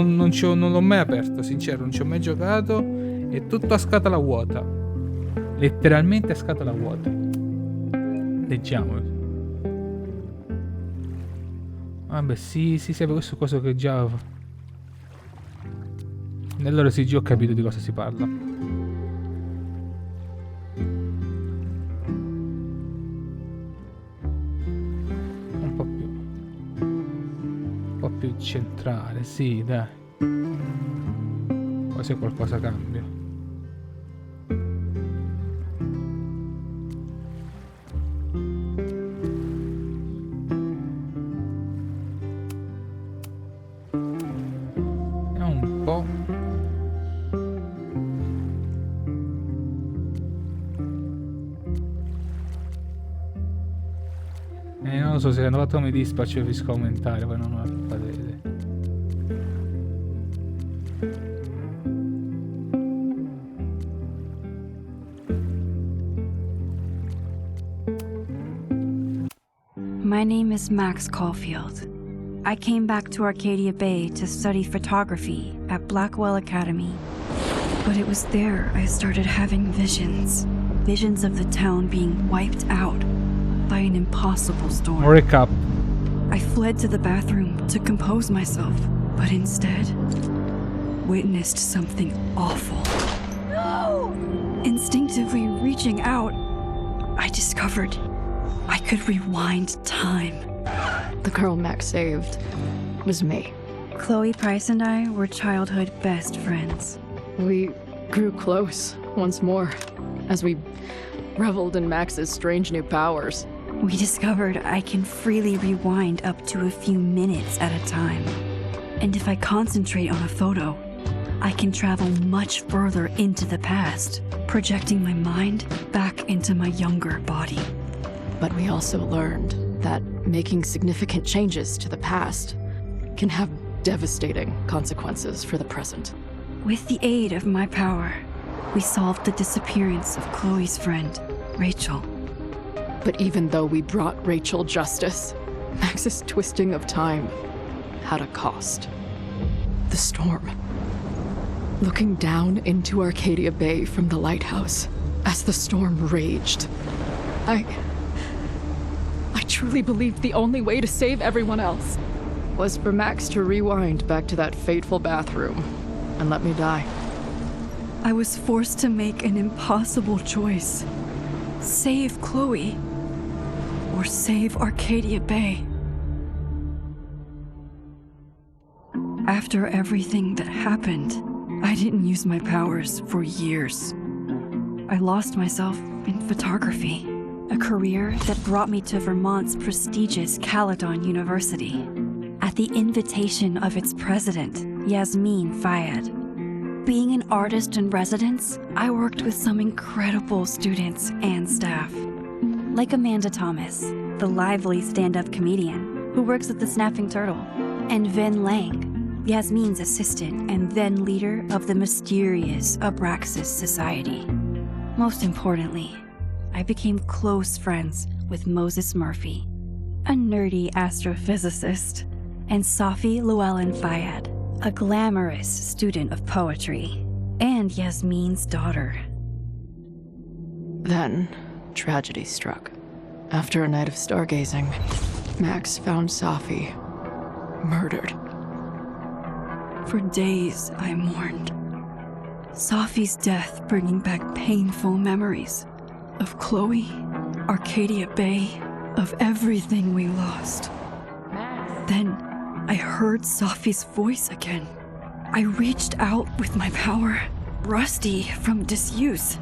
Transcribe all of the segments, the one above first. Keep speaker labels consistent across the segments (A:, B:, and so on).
A: Non l'ho mai aperto, sincero, non ci ho mai giocato. È tutto a scatola vuota. Letteralmente a scatola vuota. Leggiamo. Vabbè, sì, questo coso che già... Allora sì, già ho capito di cosa si parla. Un po' più centrale, sì, dai. Poi se qualcosa cambia. Non lo so, se hanno fatto come dispatch riesco a aumentare, poi non ho fatto vedere.
B: My name is Max Caulfield. I came back to Arcadia Bay to study photography at Blackwell Academy. But it was there I started having visions. Visions of the town being wiped out by an impossible storm.
A: Recap.
B: I fled to the bathroom to compose myself, but instead witnessed something awful. No! Instinctively reaching out, I discovered I could rewind time.
C: The girl Max saved was me.
B: Chloe Price and I were childhood best friends.
C: We grew close once more as we reveled in Max's strange new powers.
B: We discovered I can freely rewind up to a few minutes at a time. And if I concentrate on a photo, I can travel much further into the past, projecting my mind back into my younger body.
C: But we also learned that making significant changes to the past can have devastating consequences for the present.
B: With the aid of my power, we solved the disappearance of Chloe's friend, Rachel.
C: But even though we brought Rachel justice, Max's twisting of time had a cost. The storm. Looking down into Arcadia Bay from the lighthouse as the storm raged, I truly believed the only way to save everyone else was for Max to rewind back to that fateful bathroom and let me die.
B: I was forced to make an impossible choice. Save Chloe, or save Arcadia Bay. After everything that happened, I didn't use my powers for years. I lost myself in photography, a career that brought me to Vermont's prestigious Caledon University, at the invitation of its president, Yasmin Fayed. Being an artist in residence, I worked with some incredible students and staff, like Amanda Thomas, the lively stand-up comedian who works at the Snapping Turtle, and Vin Lang, Yasmin's assistant and then leader of the mysterious Abraxas Society. Most importantly, I became close friends with Moses Murphy, a nerdy astrophysicist, and Safi Llewellyn Fayed, a glamorous student of poetry, and Yasmin's daughter.
C: Then, tragedy struck. After a night of stargazing, Max found Safi murdered.
B: For days, I mourned. Safi's death bringing back painful memories of Chloe, Arcadia Bay, of everything we lost. Then, I heard Safi's voice again. I reached out with my power, rusty from disuse,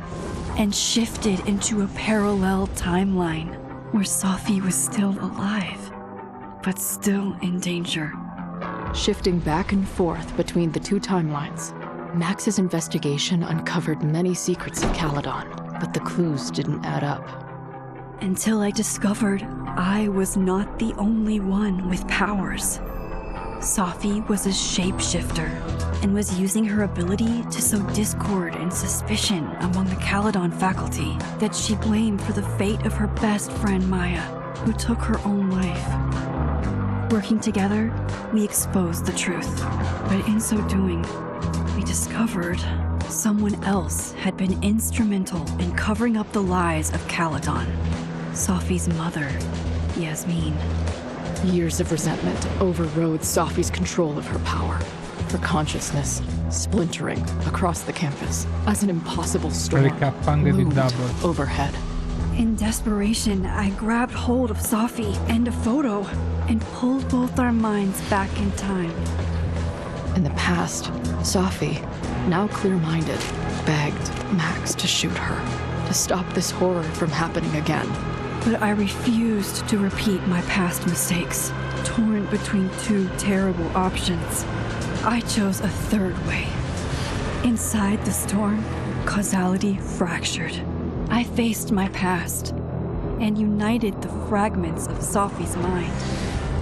B: and shifted into a parallel timeline where Safi was still alive, but still in danger.
C: Shifting back and forth between the two timelines, Max's investigation uncovered many secrets of Caledon, but the clues didn't add up.
B: Until I discovered I was not the only one with powers. Safi was a shapeshifter and was using her ability to sow discord and suspicion among the Caledon faculty that she blamed for the fate of her best friend Maya, who took her own life. Working together, we exposed the truth. But in so doing, we discovered someone else had been instrumental in covering up the lies of Caledon. Sophie's mother, Yasmin.
C: Years of resentment overrode Sophie's control of her power. Her consciousness splintering across the campus as an impossible storm
A: Le cappanghe di
C: loomed
A: Double.
C: overhead.
B: In desperation, I grabbed hold of Sophie and a photo and pulled both our minds back in time.
C: In the past, Sophie, now clear-minded, begged Max to shoot her, to stop this horror from happening again.
B: But I refused to repeat my past mistakes. Torn between two terrible options, I chose a third way. Inside the storm, causality fractured. I faced my past and united the fragments of Sophie's mind.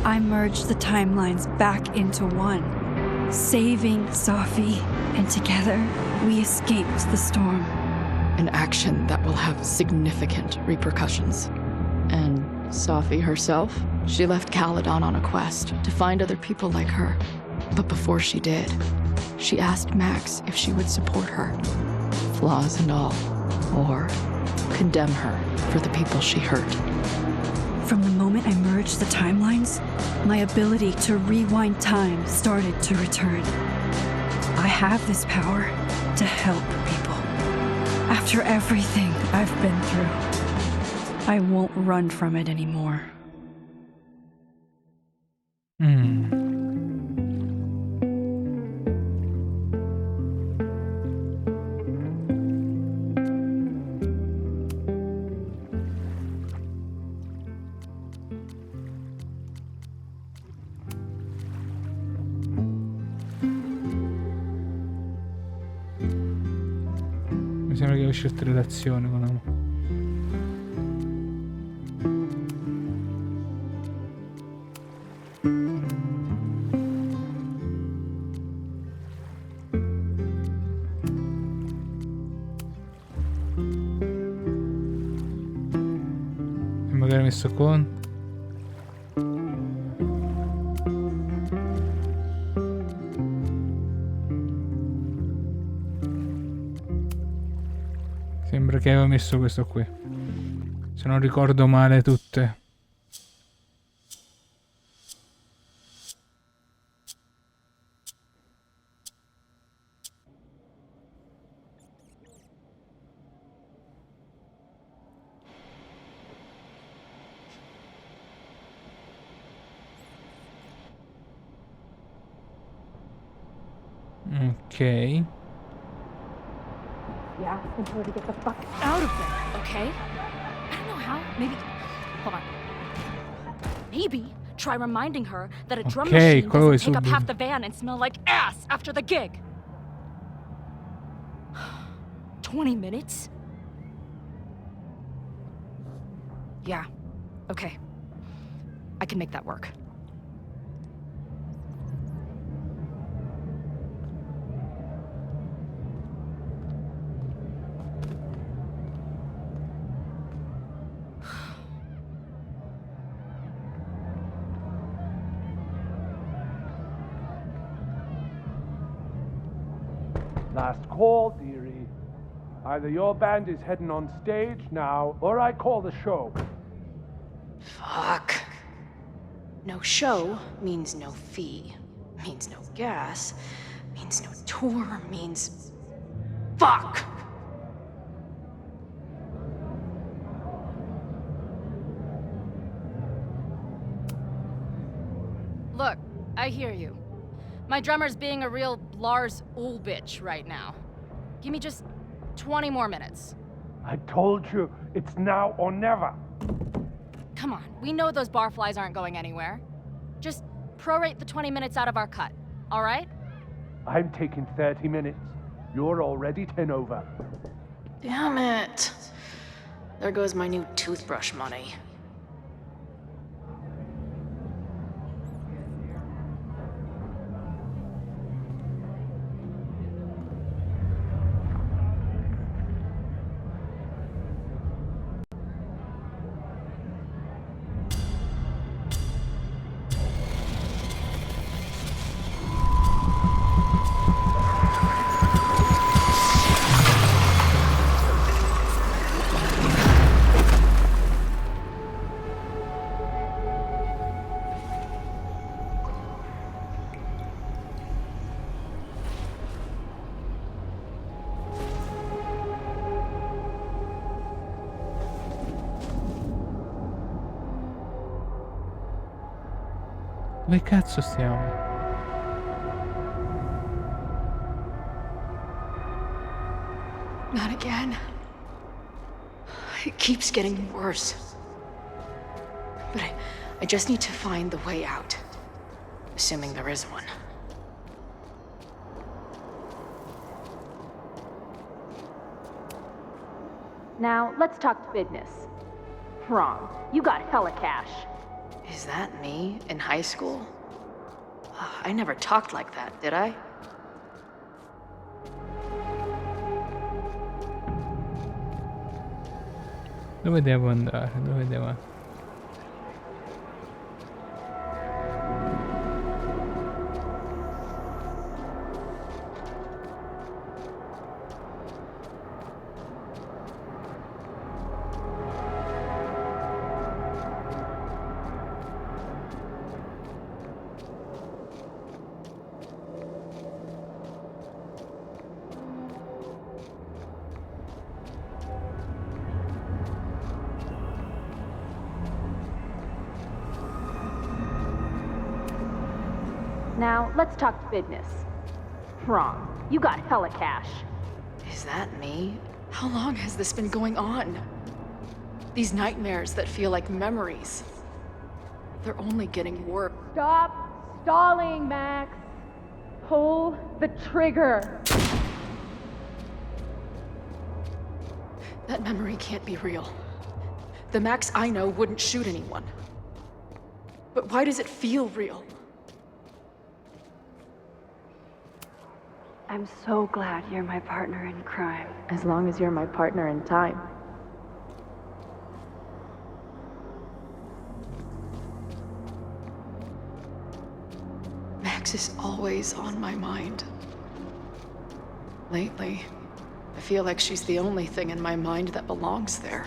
B: I merged the timelines back into one, saving Sophie, and together we escaped the storm.
C: An action that will have significant repercussions. And Sophie herself? She left Caledon on a quest to find other people like her. But before she did, she asked Max if she would support her, flaws and all, or condemn her for the people she hurt.
B: From the moment I merged the timelines, my ability to rewind time started to return. I have this power to help people. After everything I've been through, I won't run from it anymore.
A: Mi sembra che ho scelto relazione con Amo. E magari messo con. Sembra che avevo messo questo qui. Se non ricordo male tutte. Ok.
D: Yeah, and her to get the fuck out of there, okay? I don't know how. Maybe. Hold on. Maybe try reminding her that a drum
A: Okay,
D: machine
A: quello è
D: doesn't take up
A: subito.
D: half the van and smell like ass after the gig. 20 minutes? Yeah. Okay. I can make that work.
E: Last call, dearie. Either your band is heading on stage now, or I call the show.
F: Fuck. No show means no fee, means no gas, means no tour, means... Fuck!
D: Look, I hear you. My drummer's being a real Lars bitch right now. Give me just 20 more minutes.
E: I told you, it's now or never.
D: Come on, we know those barflies aren't going anywhere. Just prorate the 20 minutes out of our cut, all right?
E: I'm taking 30 minutes. You're already 10 over.
F: Damn it. There goes my new toothbrush money.
A: Dove cazzo stiamo?
C: Not again. It keeps getting worse. But I just need to find the way out. Assuming there is one.
D: Now, let's talk business. Wrong. You got hella cash.
F: Is that me in high school? I never talked like that, did I?
A: Dove devo andare? Dove devo andare?
D: Now, let's talk business. Wrong. You got hella cash.
F: Is that me?
C: How long has this been going on? These nightmares that feel like memories. They're only getting worse.
D: Stop stalling, Max. Pull the trigger.
C: That memory can't be real. The Max I know wouldn't shoot anyone. But why does it feel real?
B: I'm so glad you're my partner in crime.
F: As long as you're my partner in time.
C: Max is always on my mind. Lately, I feel like she's the only thing in my mind that belongs there.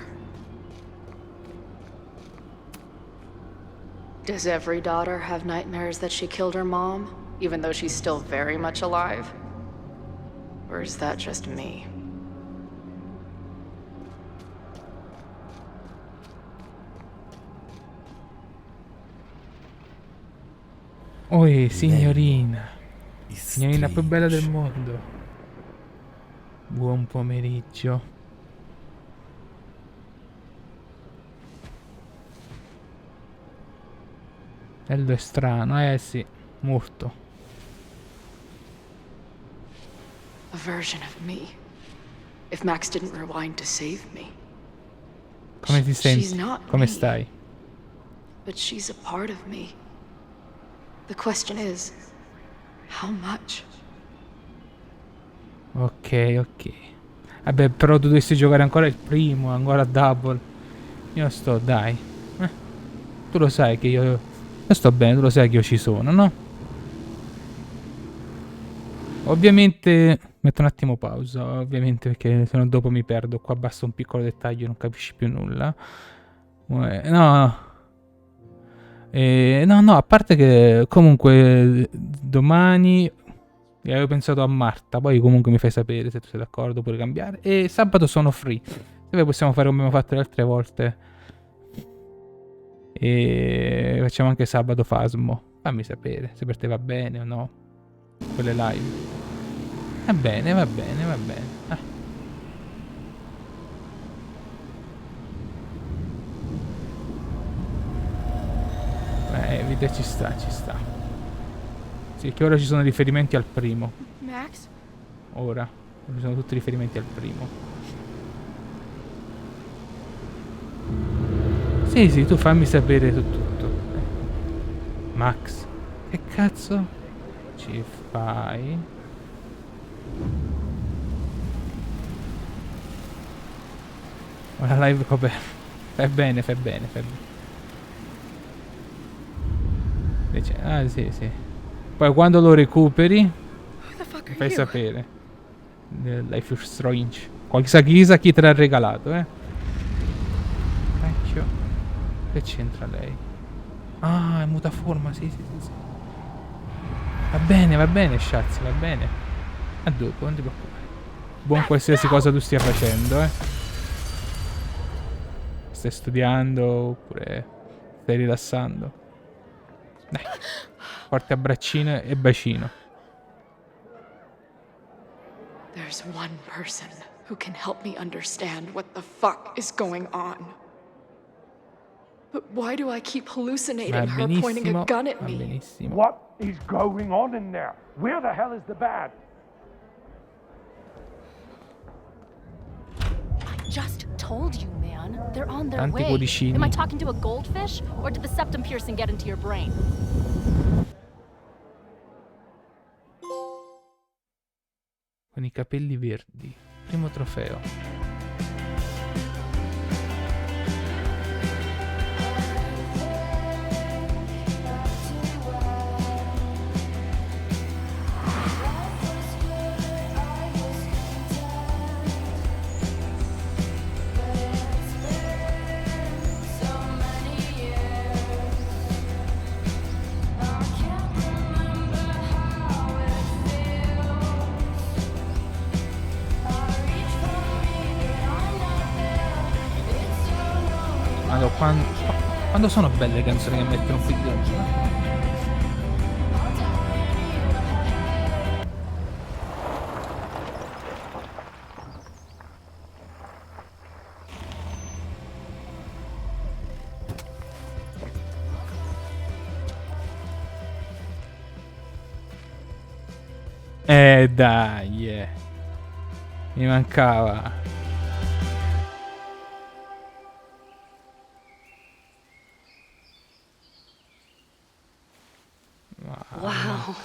F: Does every daughter have nightmares that she killed her mom, even though she's still very much alive? Or is that just me?
A: Oi, signorina. Signorina più bella del mondo. Buon pomeriggio. Ello è strano, sì, molto.
C: A version of me. If Max didn't rewind to save me.
A: Come ti
C: She's
A: senti?
C: not
A: Come
C: me,
A: stai?
C: but she's a part of me. The question is, how much?
A: Ok, ok. Vabbè, però tu dovresti giocare ancora il primo, ancora double. Io sto, dai. Tu lo sai che io sto bene, tu lo sai che io ci sono, no? Ovviamente metto un attimo pausa, ovviamente, perché se no dopo mi perdo. Qua basta un piccolo dettaglio, non capisci più nulla. No. No, a parte che comunque domani avevo pensato a Marta, poi comunque mi fai sapere se tu sei d'accordo, puoi cambiare. E sabato sono free. Se possiamo fare come abbiamo fatto le altre volte. E facciamo anche sabato Fasmo. Fammi sapere se per te va bene o no. Quelle live. Va bene, va bene, va bene. Vita ci sta, ci sta. Sì, che ora ci sono riferimenti al primo.
C: Max?
A: Ora ci sono tutti riferimenti al primo. Sì, sì, tu fammi sapere su tutto. Max, che cazzo ci fai? Una live coperta. Fai bene, fai bene, fai bene. Ah, sì, sì. Poi quando lo recuperi mi fai sapere. Life is Strange. Chissà chi te l'ha regalato, Cacchio. Che c'entra lei? Ah, è mutaforma, sì, sì, sì, sì. Va bene, Shazzy, va bene. A dopo, non ti preoccupare. Buon qualsiasi cosa tu stia facendo, Stai studiando oppure stai rilassando? Dai. forte abbraccino e bacino.
C: There's one person who can help me understand what the fuck is going on. But why do I keep hallucinating her pointing a gun at
A: va
C: me?
A: benissimo.
E: What is going on in there? Where the hell is the bad?
D: I just told you, man. They're on their
A: Tanti
D: way.
A: cuoricini.
D: Am I talking to a goldfish, or did the septum piercing get into your brain?
A: Con i capelli verdi. Primo trofeo. Quando sono belle le canzoni che mettono qui dentro? Dai, mi mancava.
B: Wow.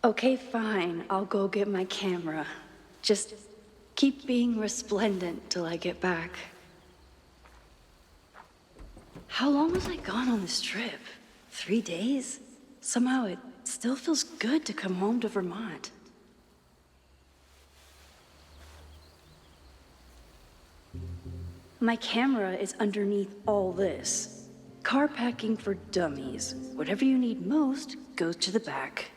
B: Okay, fine. I'll go get my camera. Just keep being resplendent till I get back. How long was I gone on this trip? 3 days? Somehow it still feels good to come home to Vermont. My camera is underneath all this. Car packing for dummies. Whatever you need most goes to the back.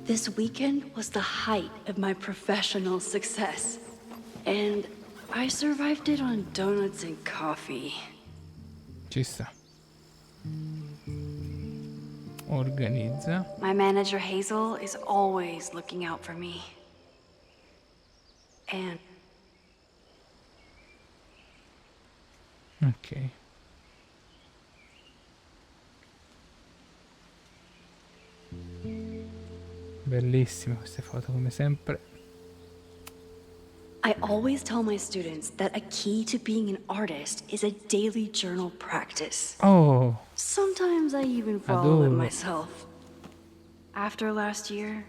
B: This weekend was the height of my professional success. And I survived it on donuts and coffee.
A: Ci sta. Organizza.
B: My manager Hazel is always looking out for me. And
A: ok. Bellissime queste foto come sempre.
B: I always tell my students that a key to being an artist is a daily journal practice.
A: Oh,
B: Sometimes I even follow it
A: adoro.
B: myself. After last year,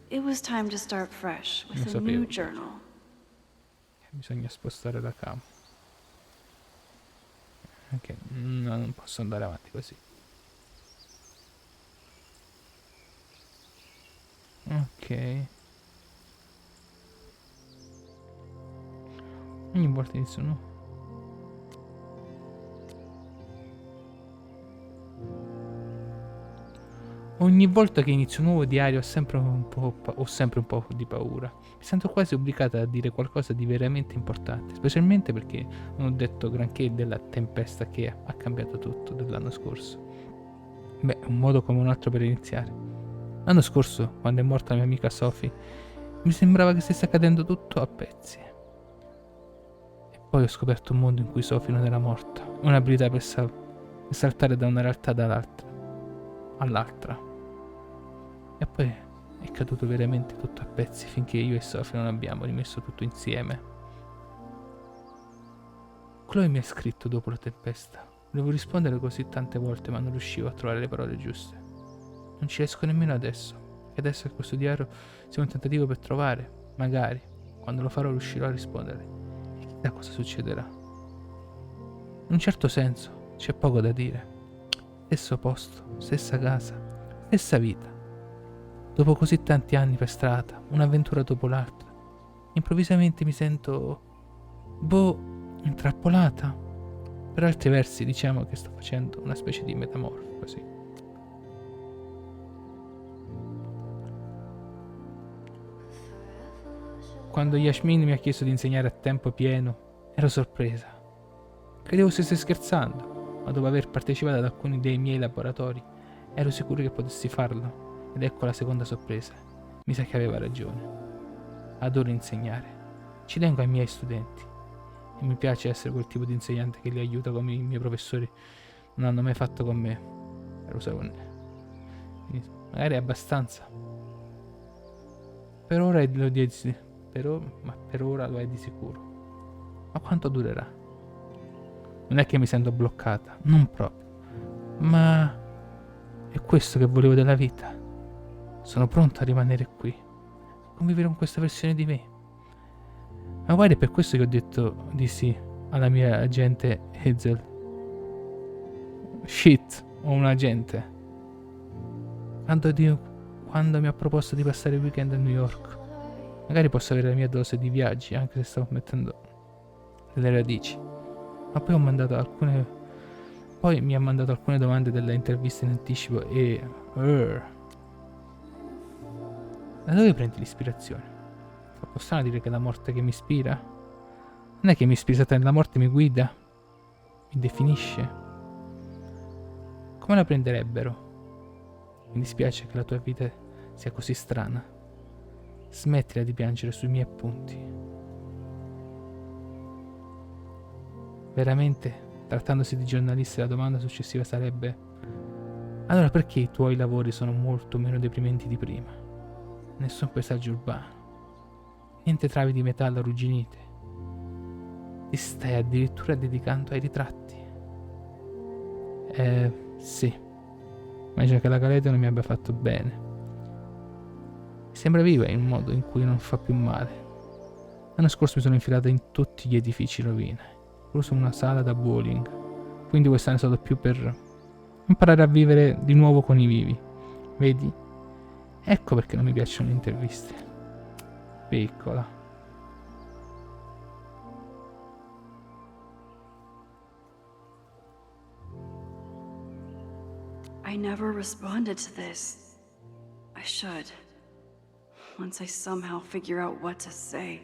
B: it was time to start fresh with
A: Lo
B: a new
A: sapevo.
B: journal.
A: Bisogna spostare la cam. Ok, no, non posso andare avanti così. Ok. Ogni volta inizio no. Ogni volta che inizio un nuovo diario ho sempre un po' di paura. Mi sento quasi obbligata a dire qualcosa di veramente importante, specialmente perché non ho detto granché della tempesta che ha cambiato tutto dell'anno scorso. Beh, un modo come un altro per iniziare. L'anno scorso, quando è morta la mia amica Sophie, mi sembrava che stesse accadendo tutto a pezzi. E poi ho scoperto un mondo in cui Sophie non era morta, un'abilità per saltare da una realtà all'altra. E poi è caduto veramente tutto a pezzi finché io e Sophie non abbiamo rimesso tutto insieme. Chloe mi ha scritto dopo la tempesta. Volevo rispondere così tante volte ma non riuscivo a trovare le parole giuste. Non ci riesco nemmeno adesso. E adesso che questo diario sia un tentativo per trovare, magari, quando lo farò riuscirò a rispondere. E chissà cosa succederà. In un certo senso c'è poco da dire. Stesso posto, stessa casa, stessa vita. Dopo così tanti anni per strada, un'avventura dopo l'altra, improvvisamente mi sento, intrappolata. Per altri versi diciamo che sto facendo una specie di metamorfosi. quando Yasmin mi ha chiesto di insegnare a tempo pieno, ero sorpresa. Credevo stesse scherzando, ma dopo aver partecipato ad alcuni dei miei laboratori, ero sicuro che potessi farlo. Ed ecco la seconda sorpresa. Mi sa che aveva ragione. Adoro insegnare. Ci tengo ai miei studenti. E mi piace essere quel tipo di insegnante che li aiuta come i miei professori non hanno mai fatto con me. Quindi magari è abbastanza. Per ora lo di per ora lo è di sicuro. Ma quanto durerà? Non è che mi sento bloccata, non proprio. Ma è questo che volevo della vita. Sono pronta a rimanere qui, a convivere con questa versione di me. Ma guarda, è per questo che ho detto di sì alla mia agente Hazel. Shit, ho un agente. Quando mi ha proposto di passare il weekend a New York. Magari posso avere la mia dose di viaggi, anche se stavo mettendo delle radici. Ma poi mi ha mandato alcune domande delle interviste in anticipo e... Da dove prendi l'ispirazione? Troppo strano dire che è la morte che mi ispira? Non è che mi ispira esattamente, la morte mi guida? Mi definisce? Come la prenderebbero? Mi dispiace che la tua vita sia così strana. Smettila di piangere sui miei appunti. Veramente, trattandosi di giornalisti, la domanda successiva sarebbe: allora perché i tuoi lavori sono molto meno deprimenti di prima? Nessun paesaggio urbano, niente travi di metallo arrugginite. Ti stai addirittura dedicando ai ritratti. Sì. Immagino che la galeta non mi abbia fatto bene. Sembra viva in un modo in cui non fa più male. L'anno scorso mi sono infilata in tutti gli edifici rovina, incluso una sala da bowling. Quindi quest'anno è stato più per imparare a vivere di nuovo con i vivi. Vedi? Ecco perché non mi piacciono le interviste. Piccola.
B: I never responded to this. I should. Once I somehow figure out what to say.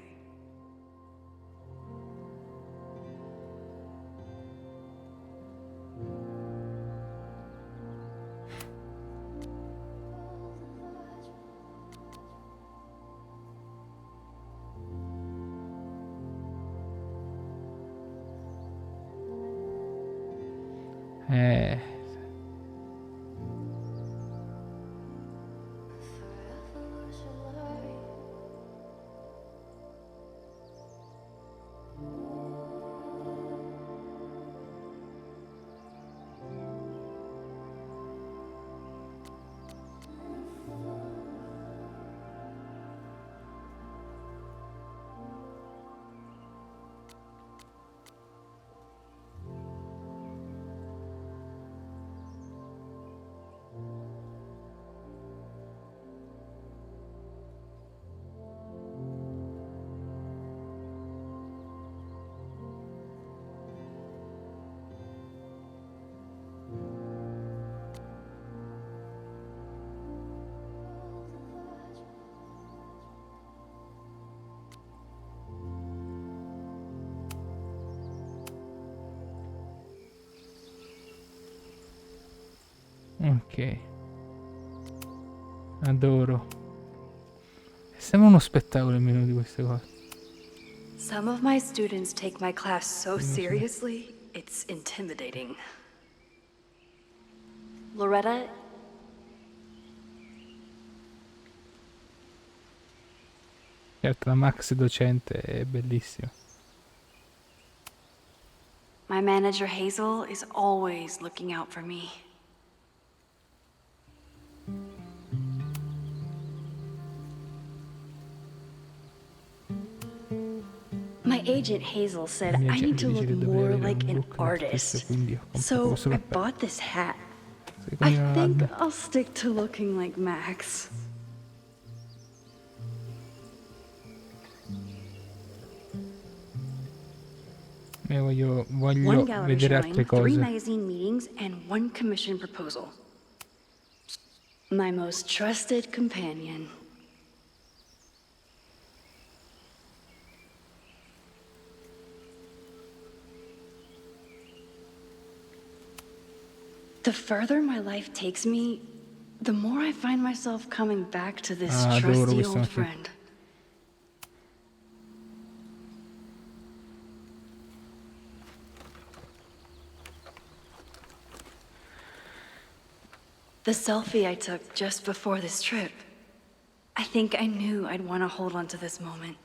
A: Ok. Adoro. Sembra uno spettacolo almeno di queste cose.
B: Some of my students take my class so seriously, it's intimidating. Loretta,
A: Certo, la Max docente è bellissima.
B: my manager Hazel is always looking out for me. My agent Hazel said
A: mia
B: I need
A: gente
B: to
A: dice
B: look
A: che dovrei
B: more
A: avere
B: like
A: un
B: an
A: look artist,
B: artist.
A: quindi ho comprato
B: So
A: questo
B: I
A: cappello.
B: bought this hat.
A: Sì,
B: I
A: come
B: think
A: Anna.
B: I'll stick to looking like Max.
A: Voglio
B: One gallery
A: vedere
B: showing,
A: altre
B: 3
A: cose.
B: magazine meetings, and 1 commission proposal. My most trusted companion. The further my life takes me, the more I find myself coming back to this
A: Adoro
B: trusty
A: questa
B: old
A: macchina.
B: friend. The selfie I took just before this trip. I think I knew I'd want to hold on to this moment.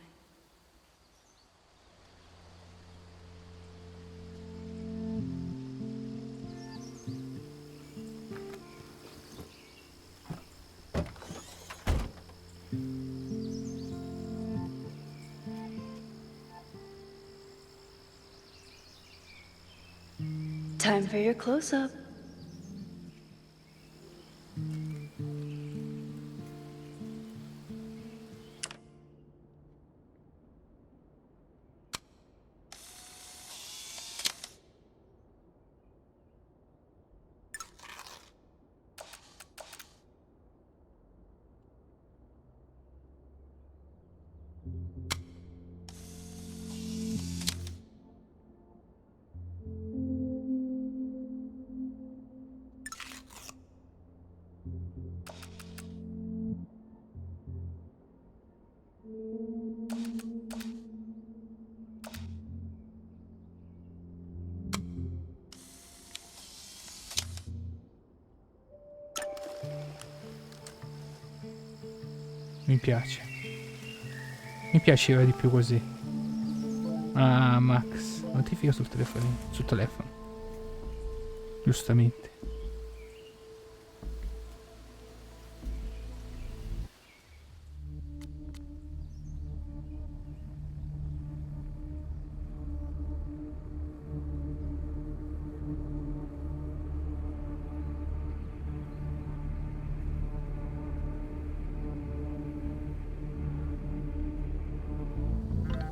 B: Time for your close-up.
A: Mi piace. Mi piaceva di più così. Ah, Max. Notifica sul telefono. Sul telefono. Giustamente.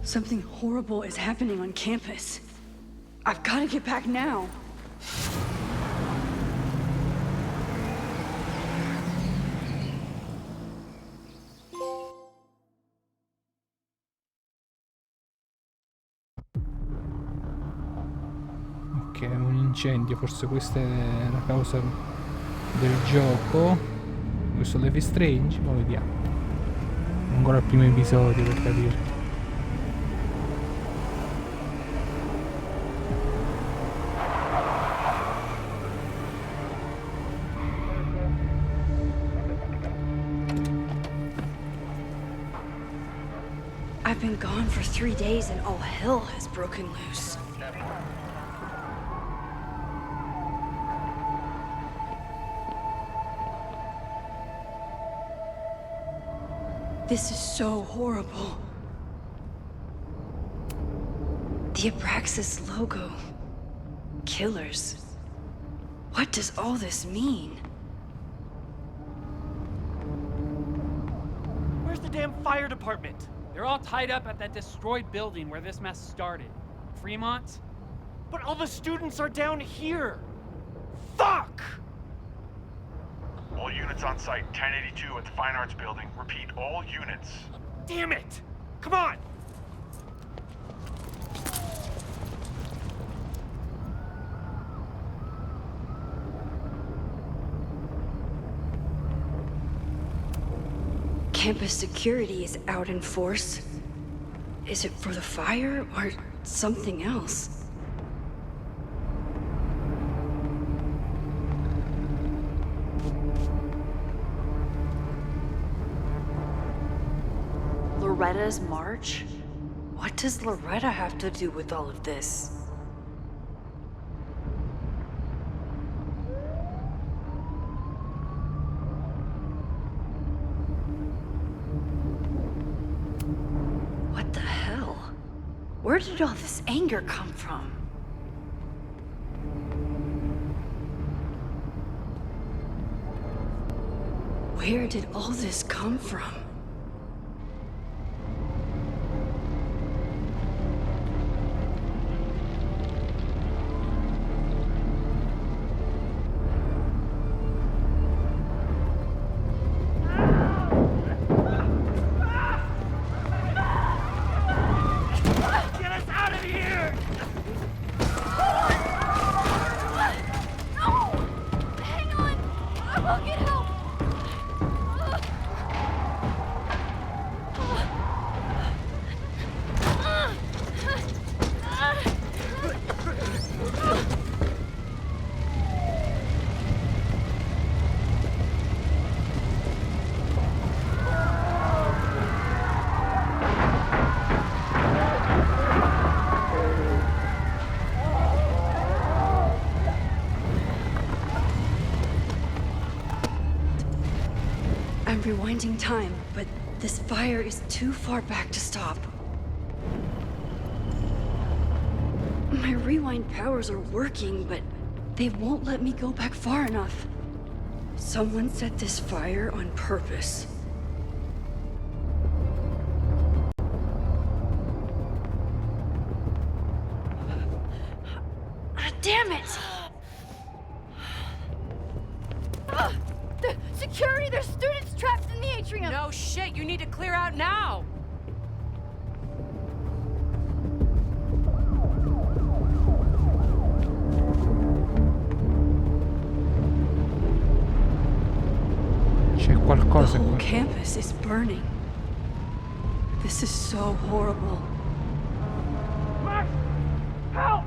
B: Something horrible is happening on campus. I've got to get back now.
A: Ok, un incendio. Forse questa è la causa del gioco. Questo Life is Strange. Ma vediamo. Ancora il primo episodio per capire.
B: I've been gone for 3 days and all hell has broken loose. This is so horrible. The Abraxas logo. Killers. What does all this mean?
G: Where's the damn fire department? They're all tied up at that destroyed building where this mess started. Fremont? But all the students are down here! Fuck!
H: All units on site, 1082 at the Fine Arts Building. Repeat, all units.
G: Damn it! Come on!
B: Campus security is out in force. Is it for the fire or something else? Loretta's march? What does Loretta have to do with all of this? What the hell? Where did all this anger come from? Where did all this come from?
G: Get us out of here!
D: I'll get help!
B: I'm rewinding time, but this fire is too far back to stop. My rewind powers are working, but they won't let me go back far enough. Someone set this fire on purpose. Damn it!
D: The security! There's students trapped in the atrium!
I: No shit, you need to clear out now!
A: C'è
B: The
A: qualcosa
B: whole
A: qua.
B: campus is burning. This is so horrible.
E: Max! Help!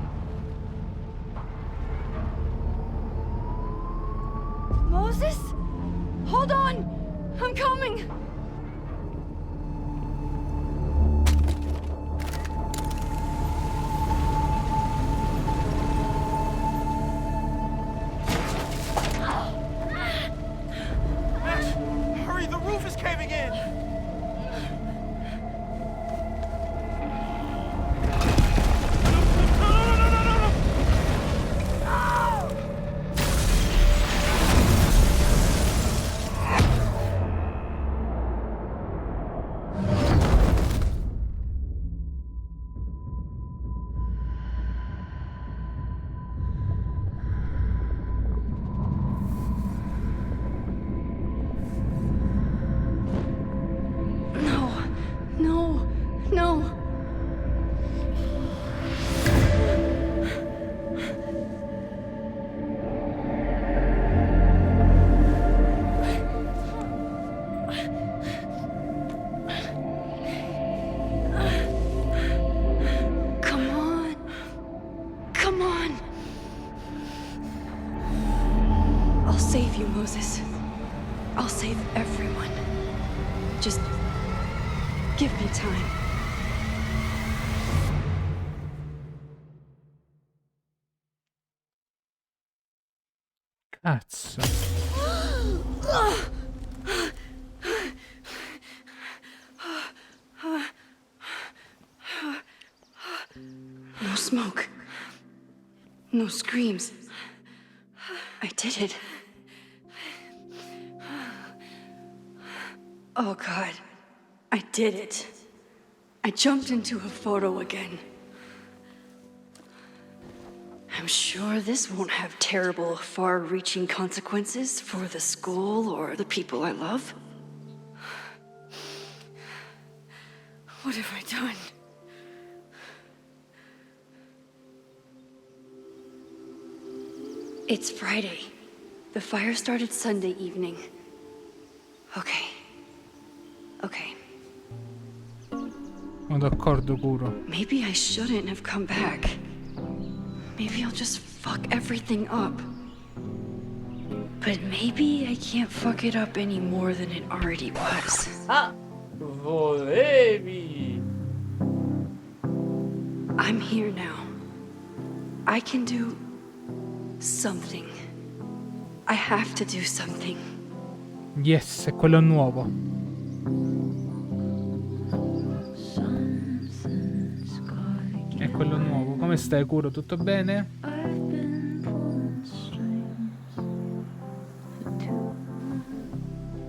D: Moses? Hold on! I'm coming!
H: Max, hurry, the roof is caving in! No!
B: No. Come on. Come on. I'll save you, Moses. I'll save everyone. Just give me time.
A: Cazzo.
B: No smoke. No screams. I did it. Oh God. I did it. I jumped into a photo again. I'm sure this won't have terrible, far-reaching consequences for the school or the people I love. What have I done? It's Friday. The fire started Sunday evening. Okay.
A: Sono d'accordo, Kuro.
B: Maybe I shouldn't have come back. Maybe I'll just fuck everything up. But maybe I can't fuck it up any more than it already was.
J: Ah, volevi.
B: I'm here now. I can do something. I have to do something.
A: Yes, è quello nuovo. È quello nuovo. Come stai, Kuro? Tutto bene?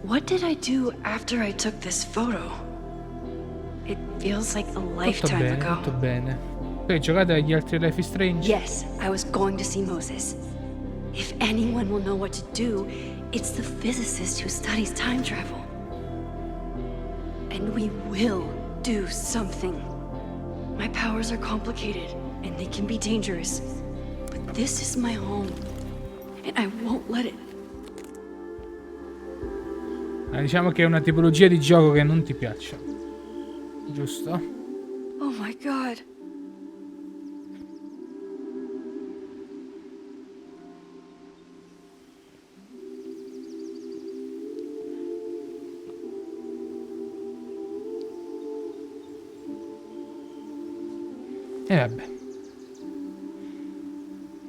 B: What did I do after I took this photo? It feels like a
A: Tutto
B: lifetime
A: bene,
B: ago.
A: tutto bene. Tu hai giocato agli altri Life is Strange?
B: Yes, I was going to see Moses. If anyone will know what to do, it's the physicist who studies time travel. And we will do something. My powers are complicated, and they can be dangerous. But this is my home, and I won't let it.
A: Diciamo che è una tipologia di gioco che non ti piace. Giusto?
B: Oh my god.
A: E vabbè.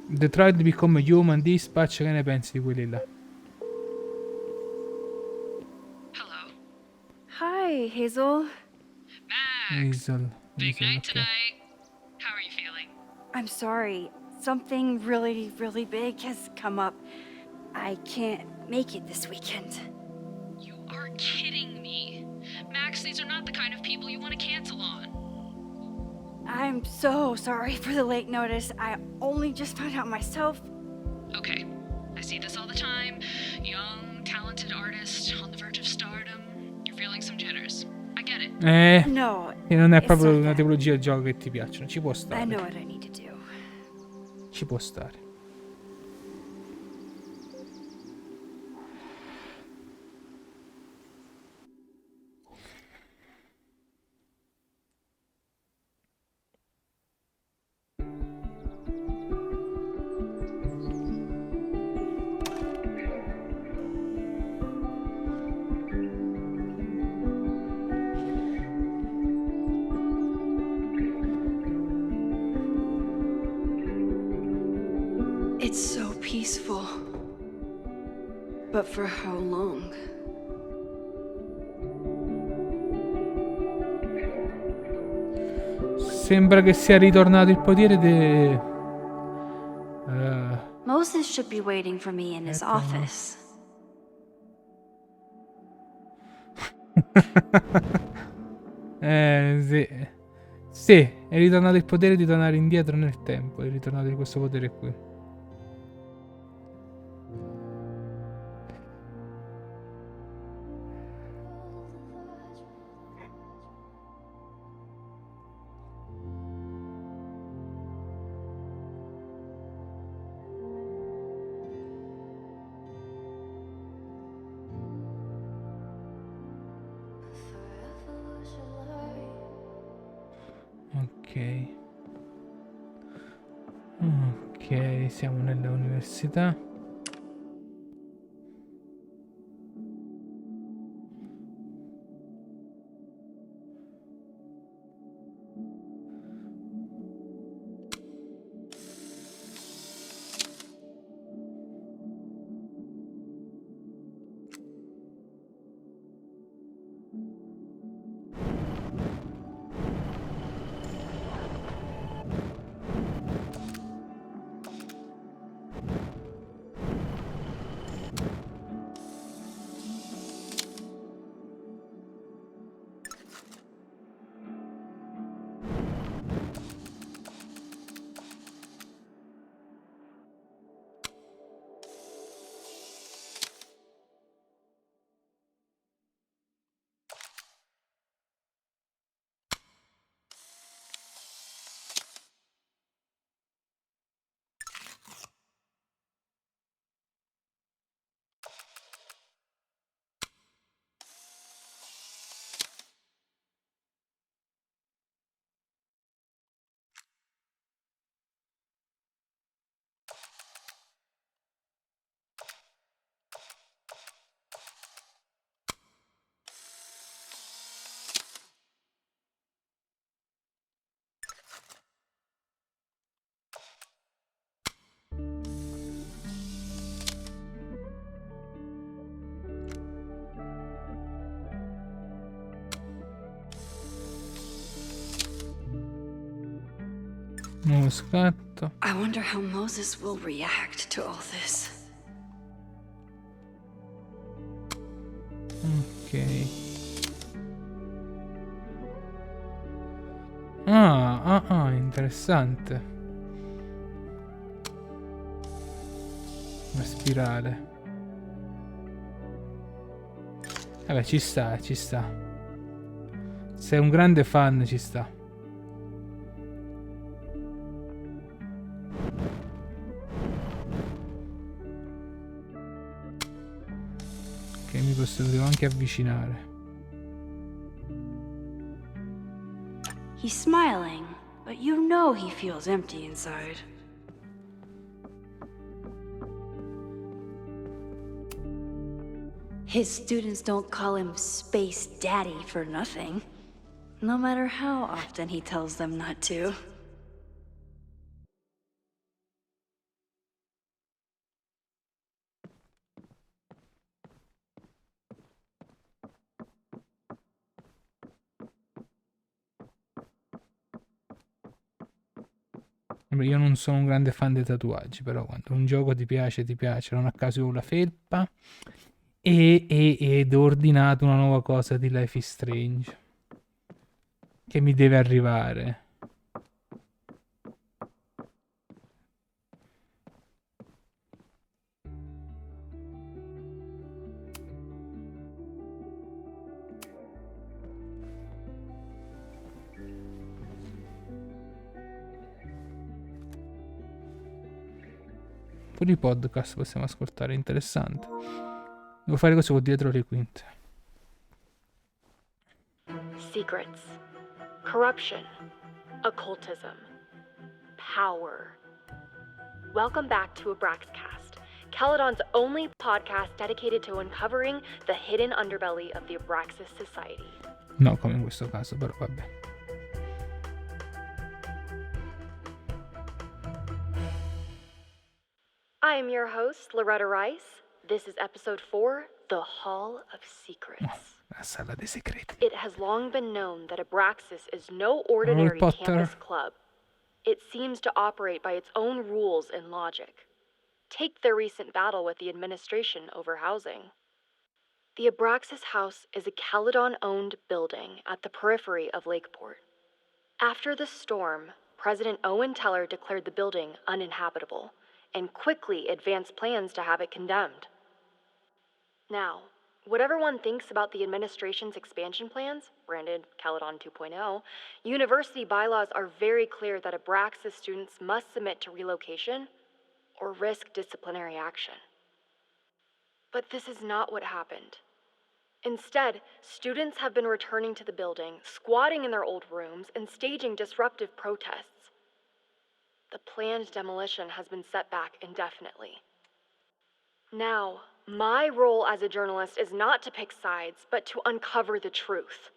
A: Detroit Become Human Dispatch, che ne pensi di quelli là?
I: Hello.
B: Hi, Hazel.
I: Max. Big
A: Hazel,
I: night
A: ok.
I: tonight. How are you feeling?
B: I'm sorry. Something really, really big has come up. I can't make it this weekend.
I: You are kidding me. Max, these are not the kind of people you want to cancel on.
B: I'm so sorry for the late notice. I only just found out myself.
I: Okay, I see this all the time. Young, talented artist on the verge of stardom. You're feeling some jitters. I get it.
B: No,
A: E non è
B: it's
A: proprio
B: not
A: una
B: that.
A: tipologia di gioco che ti piacciono. Ci può
B: I
A: stare.
B: know what I need to do.
A: Ci può stare.
B: It's so peaceful. But for how long?
A: Sembra che sia ritornato il potere
B: Moses should be waiting for me in his office.
A: sì. Sì, è ritornato il potere di tornare indietro nel tempo. È ritornato di questo potere qui. Ok. Ok, siamo nella università. Nuovo scatto.
B: I wonder how Moses will react to all this.
A: Ok. Interessante. Una spirale. Vabbè, ci sta, ci sta. Sei un grande fan, ci sta. Che mi devo anche avvicinare.
B: He's smiling, but you know he feels empty inside. His students don't call him Space Daddy for nothing, no matter how often he tells them not to.
A: Io non sono un grande fan dei tatuaggi, però quando un gioco ti piace, non a caso io la felpa ed ho ordinato una nuova cosa di Life is Strange che mi deve arrivare. Pure i podcast possiamo ascoltare, interessante. Devo fare così con dietro le quinte.
J: Secrets, corruption, occultism, power. Welcome back to Abraxcast, Caledon's only podcast dedicated to uncovering the hidden underbelly of the Abraxas Society.
A: No, come in questo caso, però vabbè.
J: I am your host, Loretta Rice. This is episode 4, The Hall of Secrets.
A: La sala dei segreti.
J: It has long been known that Abraxas is no ordinary campus club. It seems to operate by its own rules and logic. Take their recent battle with the administration over housing. The Abraxas House is a Caledon-owned building at the periphery of Lakeport. After the storm, President Owen Teller declared the building uninhabitable and quickly advanced plans to have it condemned. Now, whatever one thinks about the administration's expansion plans, branded Caledon 2.0, university bylaws are very clear that Abraxas students must submit to relocation or risk disciplinary action. But this is not what happened. Instead, students have been returning to the building, squatting in their old rooms, and staging disruptive protests. The planned demolition has been set back indefinitely. Now, my role as a journalist is not to pick sides, but to uncover the truth.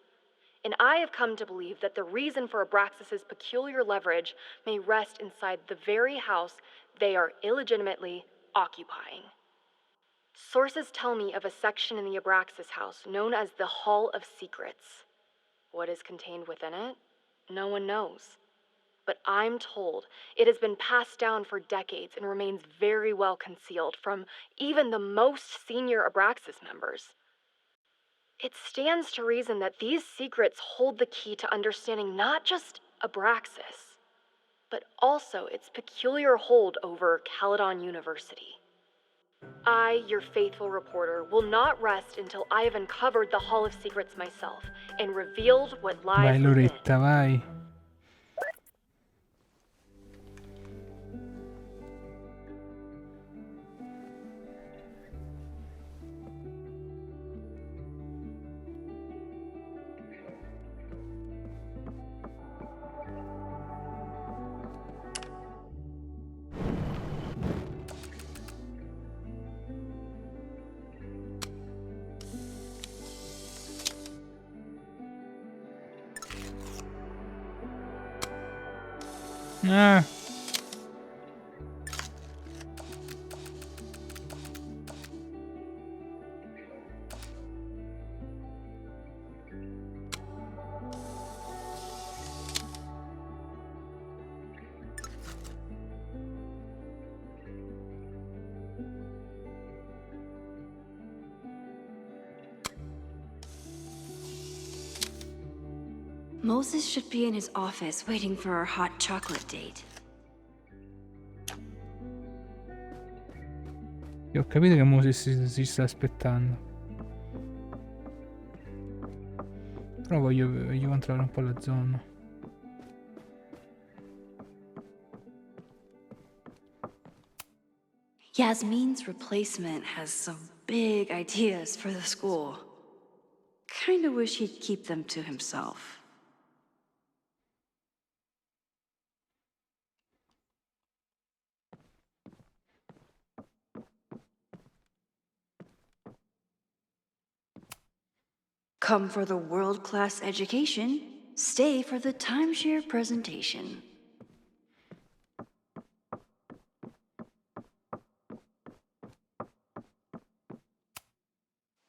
J: And I have come to believe that the reason for Abraxas's peculiar leverage may rest inside the very house they are illegitimately occupying. Sources tell me of a section in the Abraxas house known as the Hall of Secrets. What is contained within it? No one knows. But I'm told it has been passed down for decades and remains very well concealed from even the most senior Abraxas members. It stands to reason that these secrets hold the key to understanding not just Abraxas, but also its peculiar hold over Caledon University. I, your faithful reporter, will not rest until I have uncovered the Hall of Secrets myself and revealed what lies
A: Vai
J: within.
A: Loretta, vai. Ah.
B: Moses should be in his office waiting for our hot chocolate date.
A: Io ho capito che Moses si sta aspettando. Però voglio controllare un po' la zona.
B: Yasmin's replacement has some big ideas for the school. Kinda wish he'd keep them to himself. Come for the world-class education, stay for the timeshare presentation.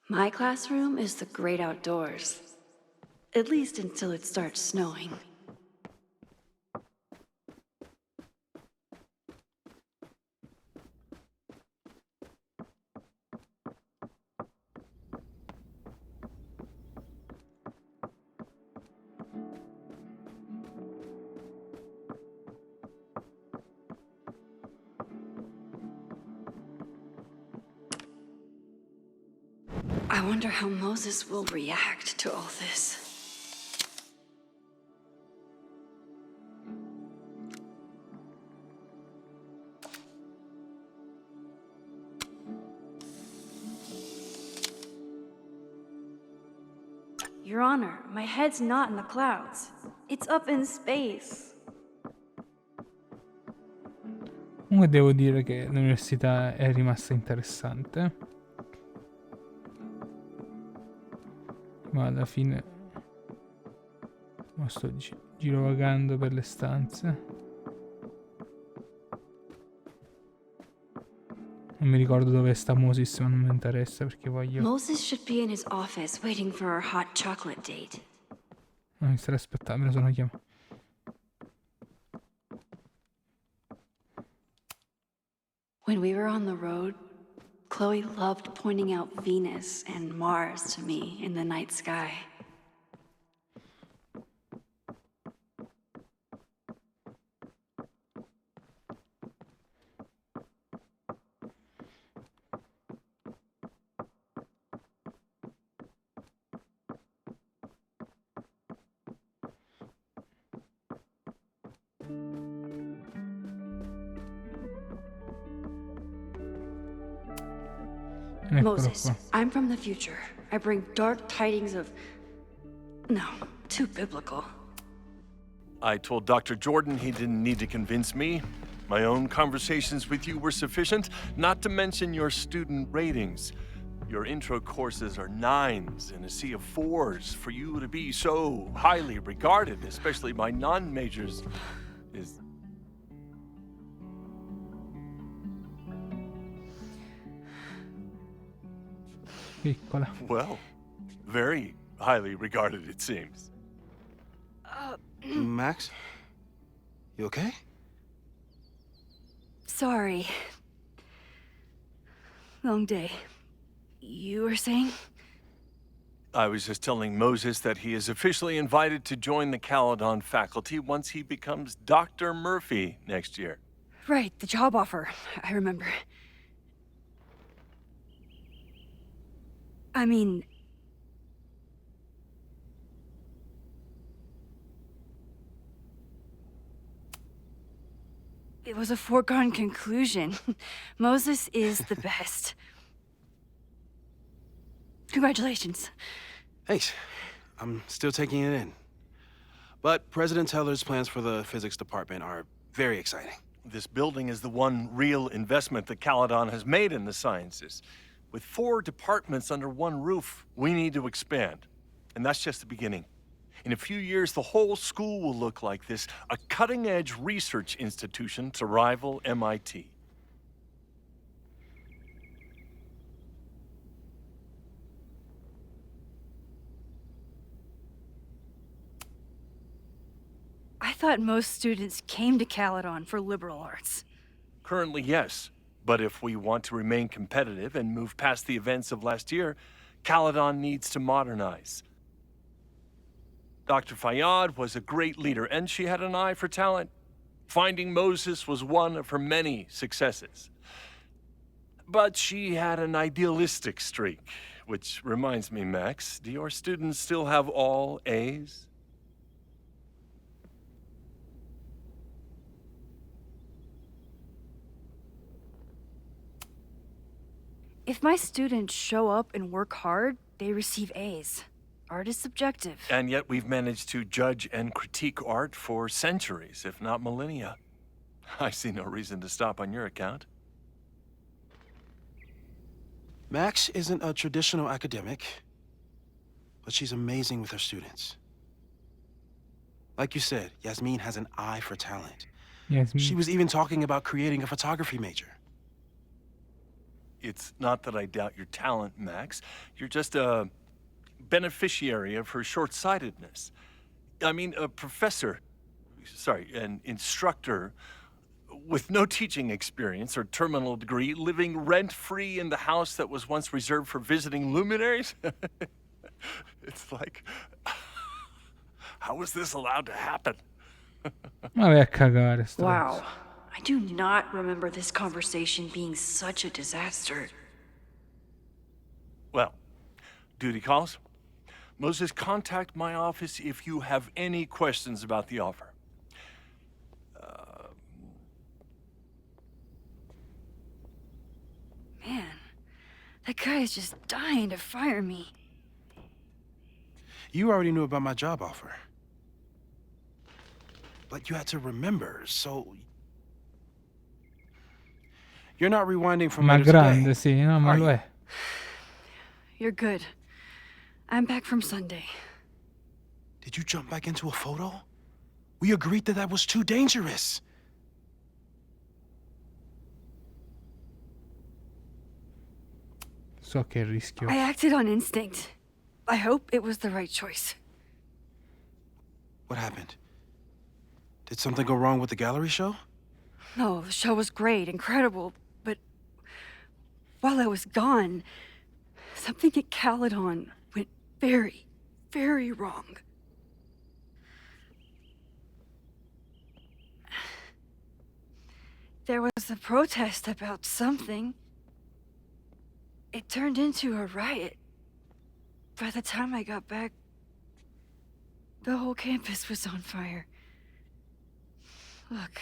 B: My classroom is the great outdoors. At least until it starts snowing. I wonder how Moses will react to all this. Your Honor, my head's not in the clouds. It's up in space.
A: Comunque devo dire che l'università è rimasta interessante. Ma alla fine sto girovagando per le stanze. Non mi ricordo dove sta Moses, ma non mi interessa perché voglio...
B: Moses should be in his office waiting for our hot chocolate date.
A: No, mi starei aspettando, me lo sono chiamato.
B: When we were on the road, Chloe loved pointing out Venus and Mars to me in the night sky. Moses, I'm from the future. I bring dark tidings of... No, too biblical.
H: I told Dr. Jordan he didn't need to convince me. My own conversations with you were sufficient, not to mention your student ratings. Your intro courses are 9s in a sea of 4s. For you to be so highly regarded, especially by non-majors, is...
A: Piccola.
H: Well, very highly regarded, it seems.
K: Max? You okay?
B: Sorry. Long day. You were saying?
H: I was just telling Moses that he is officially invited to join the Caledon faculty once he becomes Dr. Murphy next year.
B: Right, the job offer. I remember. I mean... It was a foregone conclusion. Moses is the best. Congratulations.
K: Thanks. I'm still taking it in. But President Teller's plans for the physics department are very exciting.
H: This building is the one real investment that Caledon has made in the sciences. With 4 departments under one roof, we need to expand. And that's just the beginning. In a few years, the whole school will look like this, a cutting-edge research institution to rival MIT.
B: I thought most students came to Caledon for liberal arts.
H: Currently, yes. But if we want to remain competitive and move past the events of last year, Caledon needs to modernize. Dr. Fayyad was a great leader, and she had an eye for talent. Finding Moses was one of her many successes. But she had an idealistic streak, which reminds me, Max, do your students still have all A's?
B: If my students show up and work hard, they receive A's. Art is subjective.
H: And yet we've managed to judge and critique art for centuries, if not millennia. I see no reason to stop on your account.
K: Max isn't a traditional academic, but she's amazing with her students. Like you said, Yasmin has an eye for talent.
A: Yasmin.
K: She was even talking about creating a photography major.
H: It's not that I doubt your talent, Max. You're just a beneficiary of her short-sightedness. I mean, an instructor with no teaching experience or terminal degree, living rent-free in the house that was once reserved for visiting luminaries? It's like, how was this allowed to happen?
A: Vabbè a cagare, stronzo.
B: Wow. I do not remember this conversation being such a disaster.
H: Well, duty calls. Moses, contact my office if you have any questions about the offer.
B: Man, that guy is just dying to fire me.
K: You already knew about my job offer. But you had to remember, so... You're not rewinding from
A: Ma
K: later
A: grande,
K: today,
A: sì, no, ma
K: are
A: lo
K: you?
A: è.
B: You're good. I'm back from Sunday.
K: Did you jump back into a photo? We agreed that was too dangerous.
A: So che rischio.
B: I acted on instinct. I hope it was the right choice.
K: What happened? Did something go wrong with the gallery show?
B: No, the show was great, incredible, but while I was gone, something at Caledon went very, very wrong. There was a protest about something. It turned into a riot. By the time I got back, the whole campus was on fire. Look.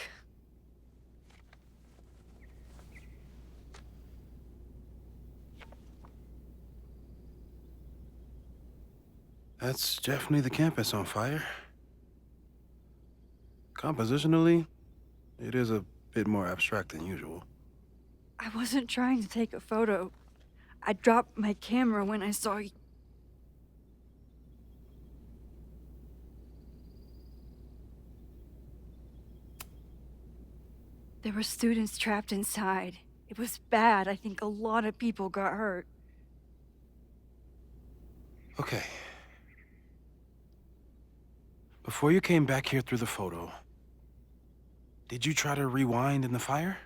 K: That's definitely the campus on fire. Compositionally, it is a bit more abstract than usual.
B: I wasn't trying to take a photo. I dropped my camera when I saw you. There were students trapped inside. It was bad. I think a lot of people got hurt.
K: Okay. Before you came back here through the photo, did you try to rewind in the fire?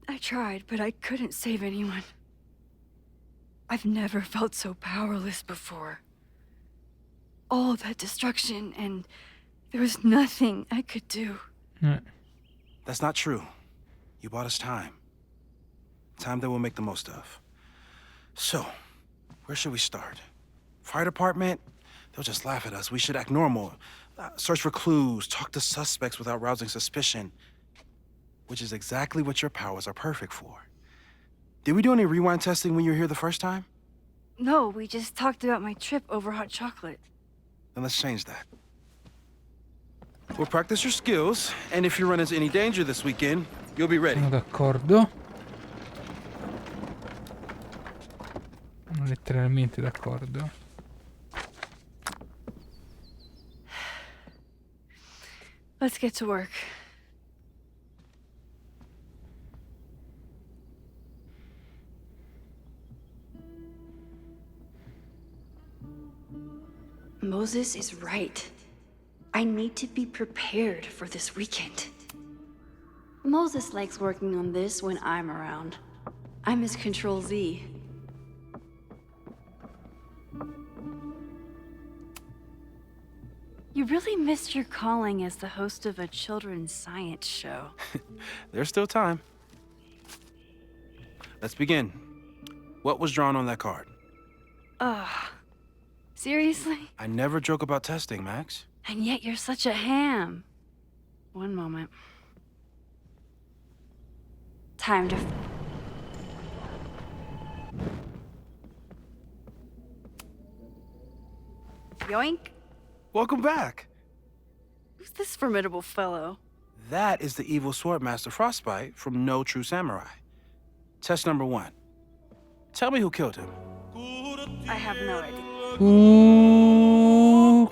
B: I tried, but I couldn't save anyone. I've never felt so powerless before. All that destruction, and there was nothing I could do.
K: That's not true. You bought us time. Time that we'll make the most of. So, where should we start? Fire department? They'll just laugh at us. We should act normal. Search for clues, talk to suspects without rousing suspicion. Which is exactly what your powers are perfect for. Did we do any rewind testing when you were here the first time?
B: No, we just talked about my trip over hot chocolate.
K: Then let's change that. We'll practice your skills, and if you run into any danger this weekend, you'll be ready.
A: Sono d'accordo. Sono letteralmente d'accordo.
B: Let's get to work. Moses is right. I need to be prepared for this weekend. Moses likes working on this when I'm around. I'm his Control Z. You really missed your calling as the host of a children's science show.
K: There's still time. Let's begin. What was drawn on that card?
B: Seriously?
K: I never joke about testing, Max.
B: And yet you're such a ham. One moment. Time to... Yoink.
K: Welcome back.
B: Who's this formidable fellow?
K: That is the evil Swordmaster Frostbite from No True Samurai. Test number 1. Tell me who killed him.
B: I have no idea.